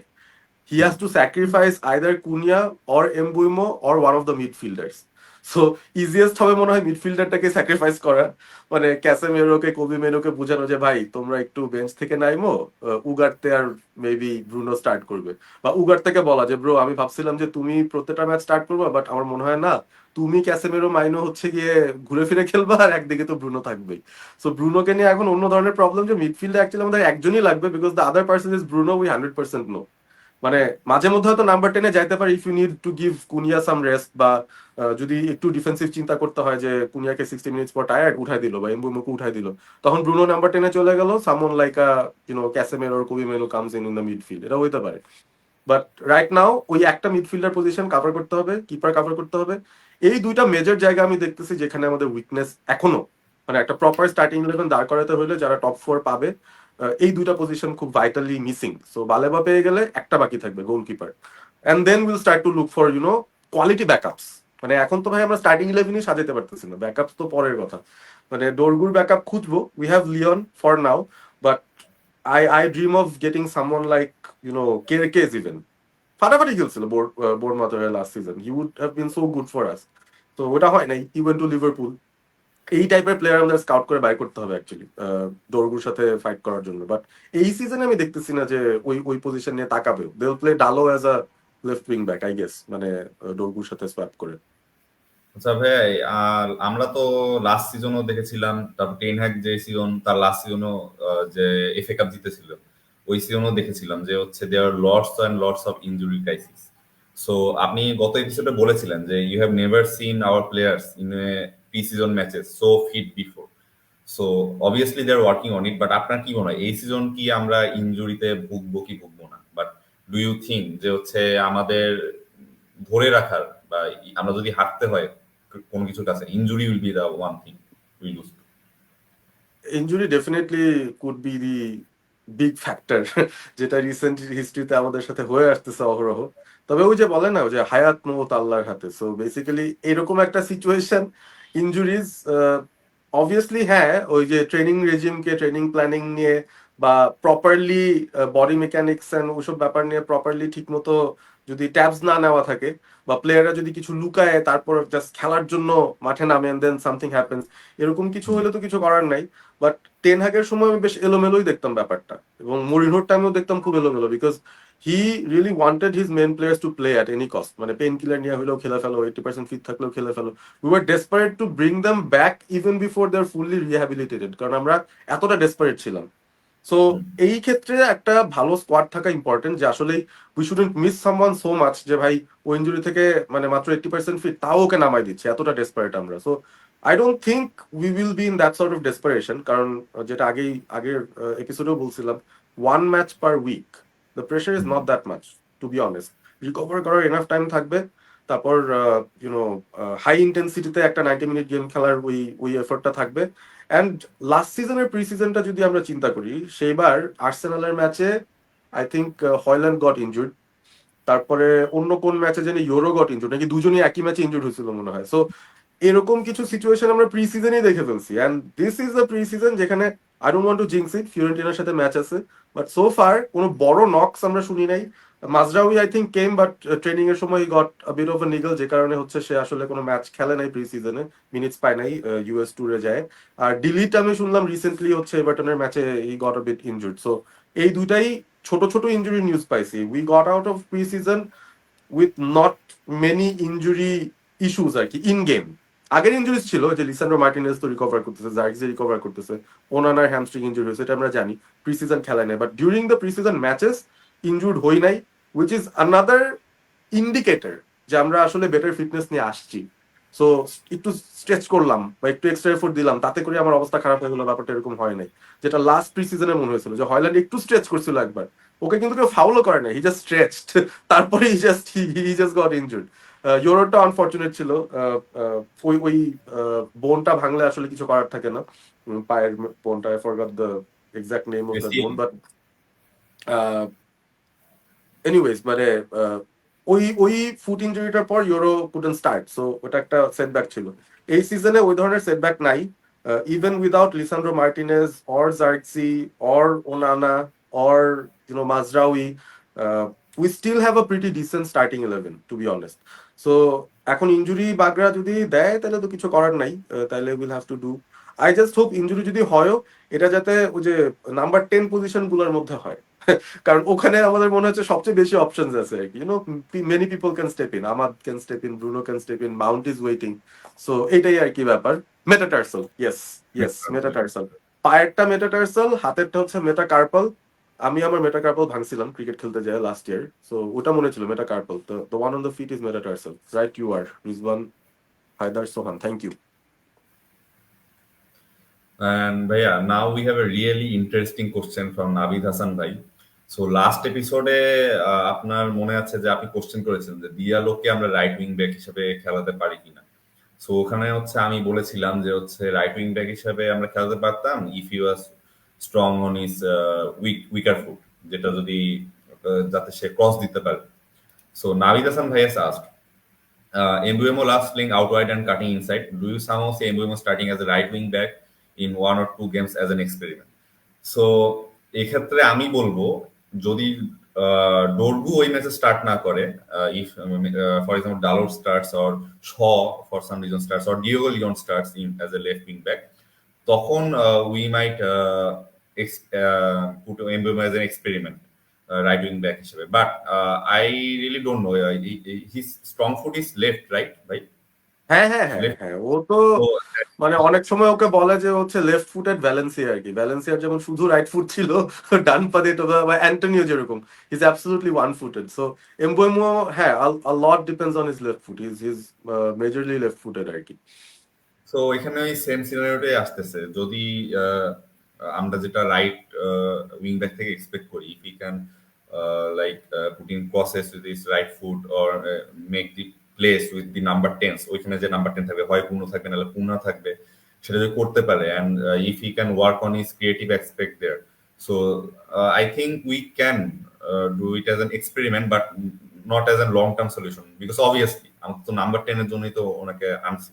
he has to sacrifice either Cunha or Embuemo or one of the midfielders. So easiest হবে মনে হয় মিডফিল্ডারটাকে স্যাক্রিফাইস করা, মানে ক্যাসেমেরোকে কোবিমেরোকে বোঝানো যে ভাই তোমরা একটু বেঞ্চ থেকে নাইমো, উগারতে আর মেবি ব্রুনো স্টার্ট করবে। বা উগার থেকে বলা যে ব্রো আমি ভাবছিলাম যে তুমি প্রত্যেকটা ম্যাচ স্টার্ট করবে, বাট আমার মনে হয় না, তুমি ক্যাসেমেরো মাইনো হচ্ছে গিয়ে ঘুরে ফিরে খেলবা, আর একদিকে তো ব্রুনো থাকবেই। সো ব্রুনোকে নিয়ে এখন অন্য ধরনের প্রবলেম, যে মিডফিল্ডে অ্যাকচুয়ালি আমাদের একজনই লাগবে, because the other person is Bruno, we 100% no. মানে মাঝে মধ্যে হয়তো নাম্বার 10-এ যাইতে পারে if you need to give Cunha some rest, বা যদি একটু ডিফেন্সিভ চিন্তা করতে হয় যে কুনিয়াকে 60 মিনিটস পর টায়ার্ড উঠাই দিল বা এমবুমোকে উঠাই দিল, তখন ব্রুনো নাম্বার 10-এ চলে গেল, সামন লাইক ক্যাসেমেরো or কোবিমেরো কামস ইন দ্য মিডফিল্ড, এটা হইতে পারে। বাট রাইট নাও ওই একটা মিডফিল্ডার পজিশন কভার করতে হবে, কিপার কভার করতে হবে। এই দুইটা মেজর জায়গা আমি দেখতেছি যেখানে আমাদের উইকনেস এখনো। মানে একটা প্রপার স্টার্টিং ইলেভেন দাঁড় করাতে হলে যারা টপ 4 পাবে, এই দুইটা পজিশন খুব ভাইটালি মিসিং। সো বালেবা পেয়ে গেলে একটা বাকি থাকবে, goalkeeper. And then will start to look for quality backups. মানে এখন তো ভাই আমরা স্টার্টিং ইলেভেনই সাজাতে পারতেছি না, ব্যাকআপস তো পরের কথা। মানে ডোরগুর ব্যাকআপ খুঁজবো, we have Leon for now, but I dream of getting someone like Kerkez even. ফাটাফাটি খেলছিল বোর্নমাউথ হয়ে last season, he would have been so good for us. তো ওটা হয় নাই, হি ওয়েন্ট টু লিভারপুল। এই টাইপের প্লেয়ার আমাদের স্কাউট করে বাই করতে হবে অ্যাকচুয়ালি ডোরগুর সাথে ফাইট করার জন্য। বাট এই সিজনে আমি দেখতেছি না যে ওই ওই পজিশন নিয়ে তাকাবে। They will play Dalot as a left wing back I guess, মানে ডোরগুর সাথে সোয়াপ করে। আচ্ছা ভাই, আর আমরা তো লাস্ট সিজনও দেখেছিলাম, তারপর টেন হ্যাগ যে সিজন তার লাস্ট সিজনও যে এফএ কাপ জিতেছিল, ওই সিজনও দেখেছিলাম যে হচ্ছে there lots and lots of injury crisis. So আপনি গত এপিসোডে বলেছিলেন যে you have never seen our players in a pre season matches so fit before. So obviously they are working on it, but আপনার কি মনে হয় এই সিজন কি আমরা ইনজুরিতে ভুগবো কি ভুগবো না? বাট ডু ইউ থিঙ্ক যে হচ্ছে আমাদের ধরে রাখার বা আমরা যদি হাঁটতে হয় কোনো কিছুর কাছে, injury will be the one thing we loose? Injury definitely could be the big factor, যেটা রিসেন্ট হিস্ট্রিতে আমাদের সাথে হয়ে আসতেছে অহরহ। তবে ওই যে বলে না, ওই যে হায়াত মৌত আল্লাহর হাতে। সো বেসিক্যালি এরকম একটা সিচুয়েশন, ইনজুরিজ অবভিয়াসলি, হ্যাঁ ওই যে ট্রেনিং রেজিমকে ট্রেনিং প্ল্যানিং নিয়ে বা প্রপারলি বডি মেকানিক্স এন্ড ওইসব ব্যাপার নিয়ে প্রপারলি ঠিক মতো যদি ট্যাবস না নেওয়া থাকে বা প্লেয়াররা যদি কিছু লুকায় তারপর জাস্ট খেলার জন্য মাঠে নামে এন্ড দেন সামথিং হ্যাপেন্স, এরকম কিছু হলে তো কিছু করার নাই। বাট টেন হাগের সময় আমি বেশ এলোমেলোই দেখতাম ব্যাপারটা, এবং মরিনোর টাইমেও দেখতাম খুব এলোমেলো, because he really wanted his main players to play at any cost, মানে পেন কিলার নিয়ে হলেও খেলে ফেলো, 80% ফিট থাকলেও খেলে ফেলো। We were desperate to bring them back even before they are fully rehabilitated, কারণ আমরা এতটা ডেসপারেট ছিলাম। সো এই ক্ষেত্রে একটা ভালো স্কোয়াড থাকা ইম্পর্টেন্ট, যে আসলে we shouldn't miss someone so much যে ভাই ও ইনজুরি থেকে মানে মাত্র 80% ফিট তাও ওকে নামাই দিচ্ছে, এতটা ডেসপারেট আমরা। So I don't think we will be in that sort of desperation, কারণ যেটা আগের এপিসোডেও বলছিলাম, one match per week, the pressure is not that much, to be honest. Recover করার এনাফ টাইম থাকবে, তারপর ইউনো হাই ইন্টেন্সিটিতে একটা 90 মিনিট গেম খেলার ওই ওই এফোর্টটা থাকবে। অ্যান্ড লাস্ট সিজনের প্রি সিজনটা যদি আমরা চিন্তা করি, সেইবার আর্সেনালের ম্যাচে আই থিঙ্ক হয়ল্যান্ড গট ইনজুর্ড, তারপরে অন্য কোন ম্যাচে জানি ইউরো গট ইনজুর্ড, নাকি দুজনই একই ম্যাচে ইনজুর্ড হয়েছিল মনে হয়। সো এরকম কিছু সিচুয়েশন আমরা প্রি সিজনেই দেখে ফেলছি, and this is the pre season যেখানে আই ডোন্ট ওয়ান্ট টু জিংস ইট, ফিওরেন্টিনার সাথে ম্যাচ আছে, বাট সো ফার কোনো বড় নকস আমরা শুনি নাই। Mazraoui I think came, but training এর সময় got a bit of a niggle, যে কারণে হচ্ছে সে আসলে কোনো ম্যাচ খেলে নাই প্রি সিজনে, মিনিটস পায় নাই, ইউএস ট্যুরে যায়। আর ডিলিট আমি শুনলাম রিসেন্টলি হচ্ছে এভারটনের ম্যাচে he got a bit injured. So এই দুইটাই ছোট ছোট ইনজুরি নিউজ পাইছি। We got out of pre season with not many injury issues আর কি ইন গেম। আগের ইনজুরিজ ছিল, যে লিসান্ড্রো মার্টিনেজ তো রিকভার করতেছে, জার্গজি রিকভার করতেছে, ওনানার হ্যামস্ট্রিং ইনজুরি হয়েছে, এটা আমরা জানি, প্রি সিজন খেলায় নাই, but during the pre season matches injured হই নাই, উইচ ইজ আনাদার ইন্ডিকেটর যে আমরা আসলে বেটার ফিটনেস নিয়ে আসছি। সো একটু স্ট্রেচ করলাম বা একটু এক্সট্রা এফোর্ট দিলাম, তাতে করে আমার অবস্থা খারাপ হয়ে গেলো, ব্যাপারটা এরকম হয় নাই। যেটা লাস্ট প্রি সিজনে মনে হয়েছিল যে হয়ল্যান্ড একটু স্ট্রেচ করছিল একবার, ওকে কিন্তু কেউ ফাউলও করে না, হি জাস্ট স্ট্রেচড, তারপরে হি জাস্ট গট ইনজুর্ড। ইউরোটা আনফরচুনেট ছিল, ওই ওই বোনটা ভাঙলে আসলে কিছু করার থাকে না, পায়ের বোনটা, I forgot the exact name of the bone, but anyways মানে ওই ওই ফুট ইনজুরিটার পর ইউরো কুডন্ট স্টার্ট, সো ওটা একটা সেটব্যাক ছিল। এই সিজনে ওই ধরনের সেটব্যাক নাই, even without Lisandro Martinez or Zirkzee or Onana or Mazraoui, we still have a pretty decent starting 11 to be honest. So এখন ইনজুরি বাগরা যদি দেয় তাহলে তো কিছু করার নাই, তাহলে will have to do. I just hope injury যদি হয়ও এটা যাতে ওই যে নাম্বার 10 পজিশন গুলোর মধ্যে হয়, কারণ ওখানে আমাদের মনে হচ্ছে সবচেয়ে বেশি অপশনস আছে আর কি, many people can step in, Amad can step in, Bruno can step in, Mount is waiting. So এটাই আর কি ব্যাপার। মেটাটার্সাল, ইয়েস ইয়েস, মেটাটার্সাল, পায়েরটা মেটাটার্সাল, হাতেরটা হচ্ছে মেটাকার্পাল। আমি আমার মেটাকার্পাল ভাঙছিলাম ক্রিকেট খেলতে যায় লাস্ট ইয়ার, সো ওটা মনে ছিল মেটাকার্পাল, তো the one on the feet is metatarsal, right you are Rizwan Haider Sohan, thank you. And Bhaiya, now we have a really interesting question from Navid Hassan Bhai. So last এপিসোডে আপনার মনে আছে যে আপনি কোশ্চেন করেছেন যে দিয়ালোকে আমরা রাইট উইং ব্যাক হিসেবে খেলাতে পারি কিনা। সো ওখানে হচ্ছে আমি বলেছিলাম যে হচ্ছে রাইট উইং ব্যাক হিসেবে আমরা খেলাতে পারতাম if you are strong on his weaker foot, যেটা যদি যাতে সে ক্রস দিতে পারে। সো নাভিদ হাসান ভাই has asked, Mbeumo loves playing out wide and cutting inside. Do you somehow see Mbeumo starting as a right wing back in 1 or 2 games as an experiment? So এক্ষেত্রে আমি বলবো যদি ডোরগু ওই ম্যাচে স্টার্ট না করে, if for example Dalot starts or Shaw for some reason starts or Diogo Leon starts in as a left wing back, তখন we might put Mbeumo as an experiment right wing back হিসেবে। But I really don't know, his strong foot is left, right ভাই? হ্যাঁ হ্যাঁ হ্যাঁ হ্যাঁ, ও তো মানে অনেক সময় ওকে বলে যে হচ্ছে লেফট ফুটেড ভ্যালেন্সিয়া আর কি, ভ্যালেন্সিয়ার যেমন শুধু রাইট ফুট ছিল, ডান পা দিয়ে টোকা, বা অ্যান্টোনিও যেরকম, is absolutely one footed. So Mbeumo, হ্যাঁ, a lot depends on his left foot, his majorly left footed আর কি। সো এখানে ওই সেম সিনারিওটাই আসতেছে, যদি আমরা যেটা রাইট উইং ব্যাক থেকে এক্সপেক্ট করি, if he can like put in crosses with his right foot or make the place with the number 10, ওইখানে যে নাম্বার 10 থাকবে, হয় পূর্ণ থাকবে নাহলে পূর্ণ থাকবে, সেটা যদি করতে পারে, and if he can work on his creative aspect there, so I think we can do it as an experiment, but not as an long term solution, because obviously আমরা তো নাম্বার 10 এর জন্যই তো ওনাকে আনছি।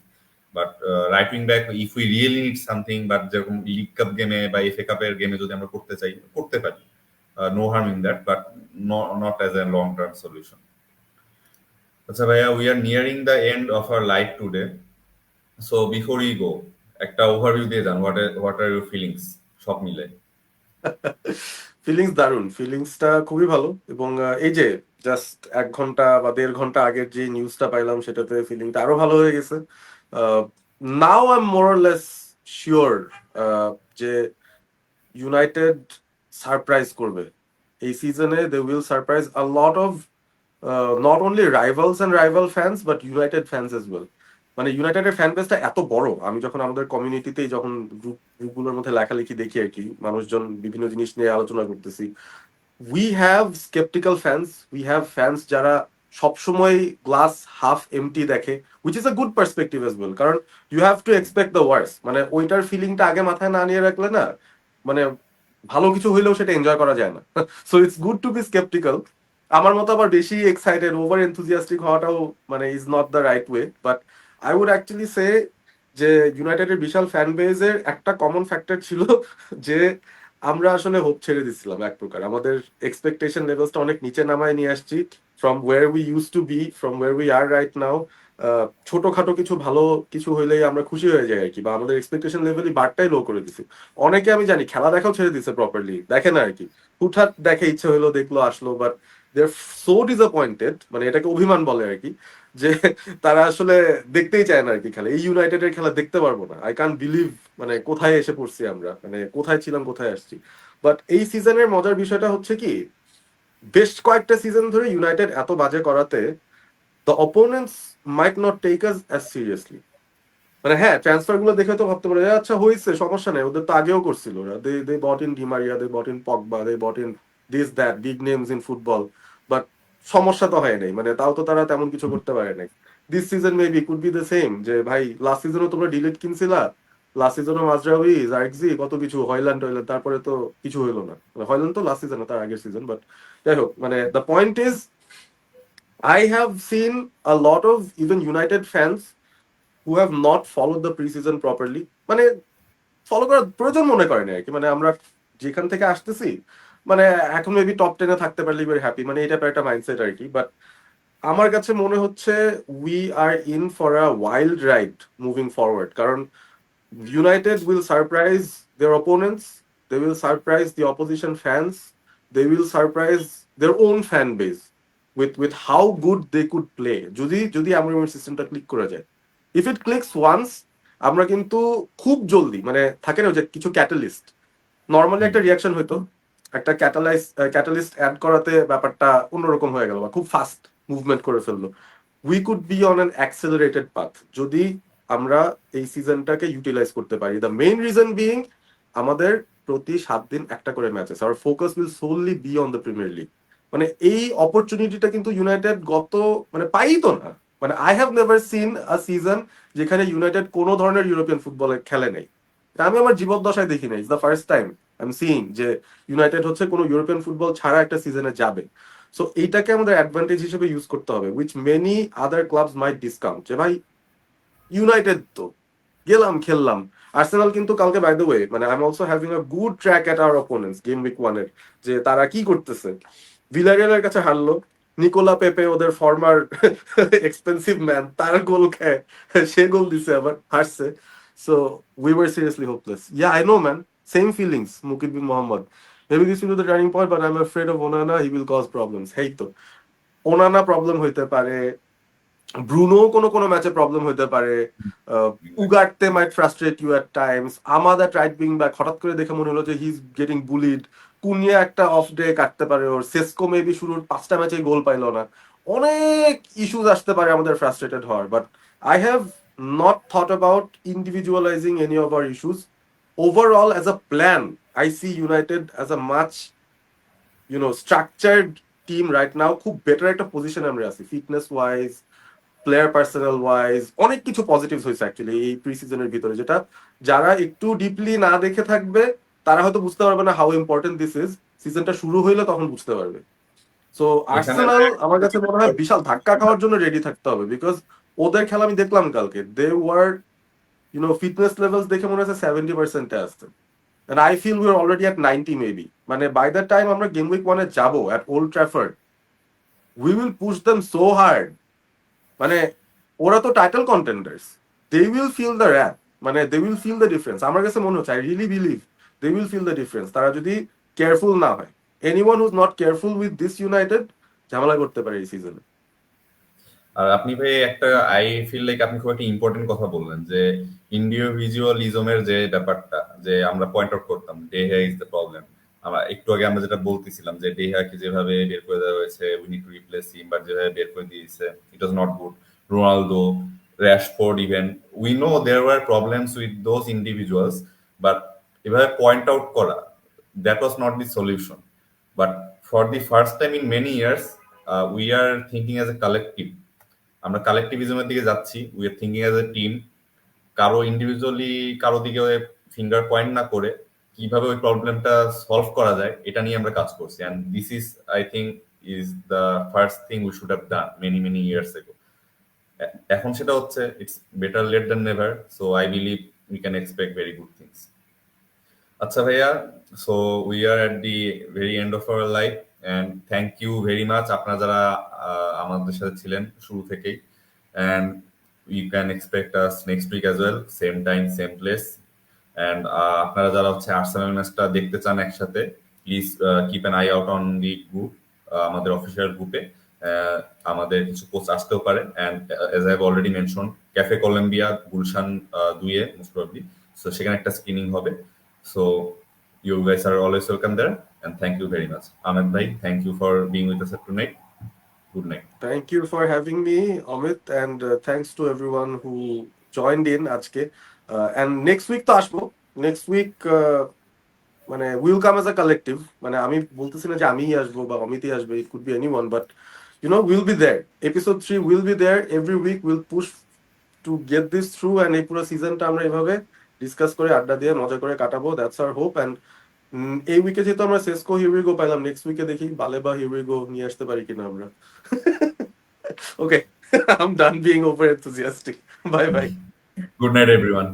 But right wing back if we really need something, but যেরকম league cup গেমে বা এফএ কাপের গেমে যদি আমরা করতে চাই করতে পারি, no harm in that, but not as a long term solution. আচ্ছা ভাইয়া, we are nearing the end of our life today, so before you go একটা ওভারভিউ দিয়ে যান, হোয়াট আর ইউর ফিলিংস সব মিলে। ফিলিংস দারুণ, ফিলিংসটা খুবই ভালো। এবং এই যে জাস্ট 1 ঘন্টা বা 1.5 ঘন্টা আগের যে নিউজটা পাইলাম সেটাতে ফিলিংটা আরো ভালো হয়ে গেছে। Now I am more or less sure যে ইউনাইটেড সারপ্রাইজ করবে এই সিজনে। They will surprise a lot of not only rivals and rival fans but United fans as well. মানে ইউনাইটেডের ফ্যান বেসটা এত বড়, আমি যখন আমাদের কমিউনিটিতেই যখন গ্রুপগুলোর মধ্যে লেখালেখি দেখি আর কি, মানুষজন বিভিন্ন জিনিস নিয়ে আলোচনা করতেছি, we have sceptical fans, we have fans যারা সবসময় গ্লাস হাফ এমটি দেখে, which is a good perspective as well. কারণ you have to expect the worse, মানে ওইটার ফিলিংটা আগে মাথায় না নিয়ে রাখলে না, মানে ভালো কিছু হইলেও সেটা এনজয় করা যায় না। So it's good to be sceptical. আমার মতো আবার বেশি এক্সাইটেড, ওভার এনথুজিয়াস্টিক হওয়াটাও মানে is not the right way. But I would actually say যে ইউনাইটেডের বিশাল ফ্যান বেজের একটা কমন ফ্যাক্টর ছিল যে আমরা আসলে হোপ ছেড়ে দিচ্ছিলাম এক প্রকার, আমাদের এক্সপেকটেশন লেভেলসটা অনেক নিচে নামায় নিয়ে আসছি from where we use to be, from where we are right now. ছোটখাটো কিছু ভালো কিছু হইলেই আমরা খুশি হয়ে যাই আর কি, বা আমাদের এক্সপেকটেশন লেভেলই বারটাই লো করে দিছি। অনেকে আমি জানি খেলা দেখাও ছেড়ে দিছে, প্রপারলি দেখে না আর কি, হুটহাট দেখে, ইচ্ছে হইলো দেখলো আসলো, but they are so disappointed, মানে এটাকে অভিমান বলে আর কি, যে তারা আসলে দেখতেই চায় না আর কি খেলা, এই ইউনাইটেডের খেলা দেখতে পারবো না। আই কান্ট বিলিভ মানে কোথায় এসে পড়ছি আমরা, মানে কোথায় ছিলাম কোথায় আসছি। বাট এই সিজনের মজার বিষয়টা হচ্ছে কি, বেশ কয়েকটা সিজন ধরে ইউনাইটেড এত বাজে করাতে the opponents might not take us as seriously. মানে হ্যাঁ, ট্রান্সফার গুলো দেখে তো ভাবতে পারে আচ্ছা হয়েছে, সমস্যা নেই, ওদের তো আগেও করছিল ওরা, they bought in Di Maria, they bought in Pogba, they bought in this that big names in football. But সমস্যা তো হয় নাই, মানে তাও তো তারা তেমন কিছু করতে পারে নাই। This season maybe could be the same, যে ভাই লাস্ট সিজনও তোমরা ডিলিট কিনছিলা, লাস্ট সিজনও মাজরাউই জার্কজি কত কিছু, হয়ল্যান্ড টয়ল্যান্ড, তারপরে তো কিছু হইলো না। মানে হয়ল্যান্ড তো লাস্ট সিজন, তার আগের সিজন। বাট যাই হোক, মানে the point is I have seen a lot of even United fans who have not followed the preseason properly, মানে ফলো করার প্রয়োজন মনে করে না আর কি। মানে আমরা যেখান থেকে আসতেছি, মানে এখন মেবি টপ 10-এ থাকতে পারলে ভেরি হ্যাপি, মানে এটা একটা মাইন্ডসেট আর কি। বাট আমার কাছে মনে হচ্ছে we are in for a wild ride moving forward. কারণ United will surprise their opponents, they will surprise the opposition fans, they will surprise their own fan base with how good they could play, যদি যদি আমরা সিস্টেমটা click করে যায়। If it clicks once, আমরা কিন্তু খুব জলদি, মানে থাকে না যে কিছু ক্যাটালিস্ট, নর্মালি একটা রিয়াকশন হইতো, একটা ক্যাটালিস্ট অ্যাড করাতে ব্যাপারটা অন্যরকম হয়ে গেল, বা খুব ফাস্ট মুভমেন্ট করে ফেললো। We could be on an accelerated path যদি আমরা এই সিজনটাকে ইউটিলাইজ করতে পারি। দ্য মেইন রিজন বিইং আমাদের প্রতি 7 দিন একটা করে ম্যাচেস, আর focus will solely be on the premier League. মানে এই অপরচুনিটিটা কিন্তু ইউনাইটেড গত মানে পাইতো না। মানে I have never seen a season যেখানে ইউনাইটেড কোনো ধরনের ইউরোপিয়ান ফুটবলে খেলে নেই। এটা আমি আমার জীবদ্দশায় দেখি নাই, it's the first time I M seeing যে ইউনাইটেড হচ্ছে কোনো ইউরোপিয়ান ফুটবল ছাড়া একটা সিজনে যাবে। সো এইটাকে আমাদের অ্যাডভান্টেজ হিসেবে ইউজ করতে হবে, which many other clubs might discount, যে ভাই ইউনাইটেড তো গেলাম খেললাম। আর্সেনাল কিন্তু কালকে বাই দ্য ওয়ে, মানে I am also having a good track at our opponents game week 1-এর, যে তারা কি করতেছে। ভিলারিয়ালের কাছে হারলো, নিকোলা পেপে ওদের ফর্মার এক্সপেন্সিভ ম্যান, তার গোল খায়, সে গোল দিছে আবার হারছে। So we were seriously hopeless. Yeah I know man, same feelings Mukib bin Mohammad. Maybe this will be the turning point, but I'm afraid of Onana. He will cause problems. Hey তো, Onana problem হইতে পারে, Bruno কোনো কোনো ম্যাচে problem হইতে পারে, উগারতে মাইট frustrate you at times, আমাদের right wing back হঠাৎ করে দেখে মনে হলো যে হি ইজ গেটিং বুলিড, কুনিয়া একটা অফ ডে কাটতে পারে ওর, সেসকো মেবি শুরুর 5টা ম্যাচে গোল পাইলো না। অনেক ইস্যুজ আসতে পারে আমাদের ফ্রাস্ট্রেটেড হওয়ার। But I have not thought about individualising any of our issues. Overall as a plan I see United as a much structured team right now. খুব বেটার একটা পজিশনে আমরা আছি fitness wise, player personal wise, অনেক কিছু positives হয়েছে actually এই pre সিজনের ভিতরে, যেটা যারা একটু ডিপলি না দেখে থাকবে তারা হয়তো বুঝতে পারবে না হাউ ইম্পর্টেন্ট দিস ইজ। সিজনটা শুরু হইলে তখন বুঝতে পারবে। সো এখানে আর্সেনাল আমার কাছে মনে হয় বিশাল ধাক্কা খাওয়ার জন্য রেডি থাকতে হবে, বিকজ ওদের খেলা আমি দেখলাম কালকে, দে ওয়ার ফিটনেস লেভেলস দেখে মনে হচ্ছে 70% আসছে, and I feel we're already at 90 maybe. মানে by the time আমরা গেম উইক 1-এ যাবো at Old Trafford, we will push them so hard. মানে ওরা তো title contenders, they will feel the rap, মানে they will feel the difference. আমার কাছে মনে হচ্ছে, I really believe they will feel the difference, তারা যদি কেয়ারফুল না হয়। Anyone who's not careful with this United ঝামেলা করতে পারে এই সিজনে। আর আপনি ভাই একটা, আই ফিল লাইক আপনি খুব একটা ইম্পর্টেন্ট কথা বললেন যে ইন্ডিভিজুয়ালিজমের যে ব্যাপারটা, যে আমরা পয়েন্ট আউট করতাম day hair is the problem. আমরা একটু আগে আমরা যেটা বলতেছিলাম যে ডে হেয়ারকে যেভাবে বের করে দেওয়া হয়েছে, we need to replace him, but যেভাবে বের করে দিয়েছে it was not good. Ronaldo, Rashford, even we know there were problems with those individuals, but এভাবে পয়েন্ট আউট করা, that was not the solution. But for the first time in many years we are thinking as a collective. আমরা কালেকটিভিজমের দিকে যাচ্ছি, we are thinking as a team. কারো individually কারো দিকে finger point না করে কিভাবে ওই প্রবলেমটা সলভ করা যায় এটা নিয়ে আমরা কাজ করছি। And this is, I think, is the first thing we should have done many many years ago. এখন সেটা হচ্ছে, it's better late than never, so I believe we can expect very good things. আচ্ছা ভাইয়া, so we are at the very end of our life, and thank you very much আপনারা যারা আমাদের সাথে ছিলেন শুরু থেকেই। And you can expect us next week as well, same time same place. And আপনারা যারা হচ্ছে আর্সেনাল ম্যাচটা দেখতে চান একসাথে, please keep an eye out on the group, আমাদের অফিসিয়াল গ্রুপে আমাদের কিছু পোস্ট আসতেও পারে। And as I have already mention, cafe Colombia Gulshan 2-এ মোস্ট প্রবাবলি, সো সেখানে একটা স্ক্রিনিং হবে। So you guys are always welcome there, and thank you very much. Ahmed ভাই, thank you for being with us tonight. Good night. Thank you for having me Amit, and thanks to everyone who joined in আজকে। And next week তো আসবো। Next week মানে will come as a collective, মানে আমি বলতেছি না যে আমিই আসবো বা অমিতই আসবে, ইট could B anyone, but you know we'll be there. Episode 3 will be there every week. We'll push to get this through, and এই পুরো সিজনটা আমরা এভাবে ডিসকাস করে আড্ডা দিয়ে মজা করে কাটাবো। That's our hope. অ্যান্ড এই উইকে যেহেতু আমরা সেসকো হিউরিগো পাইলাম, নেক্সট উইকে দেখি বালেবা হিউরিগো নিয়ে আসতে পারি কিনা আমরা। Okay, I am done being over enthusiastic. Bye bye. Good night everyone.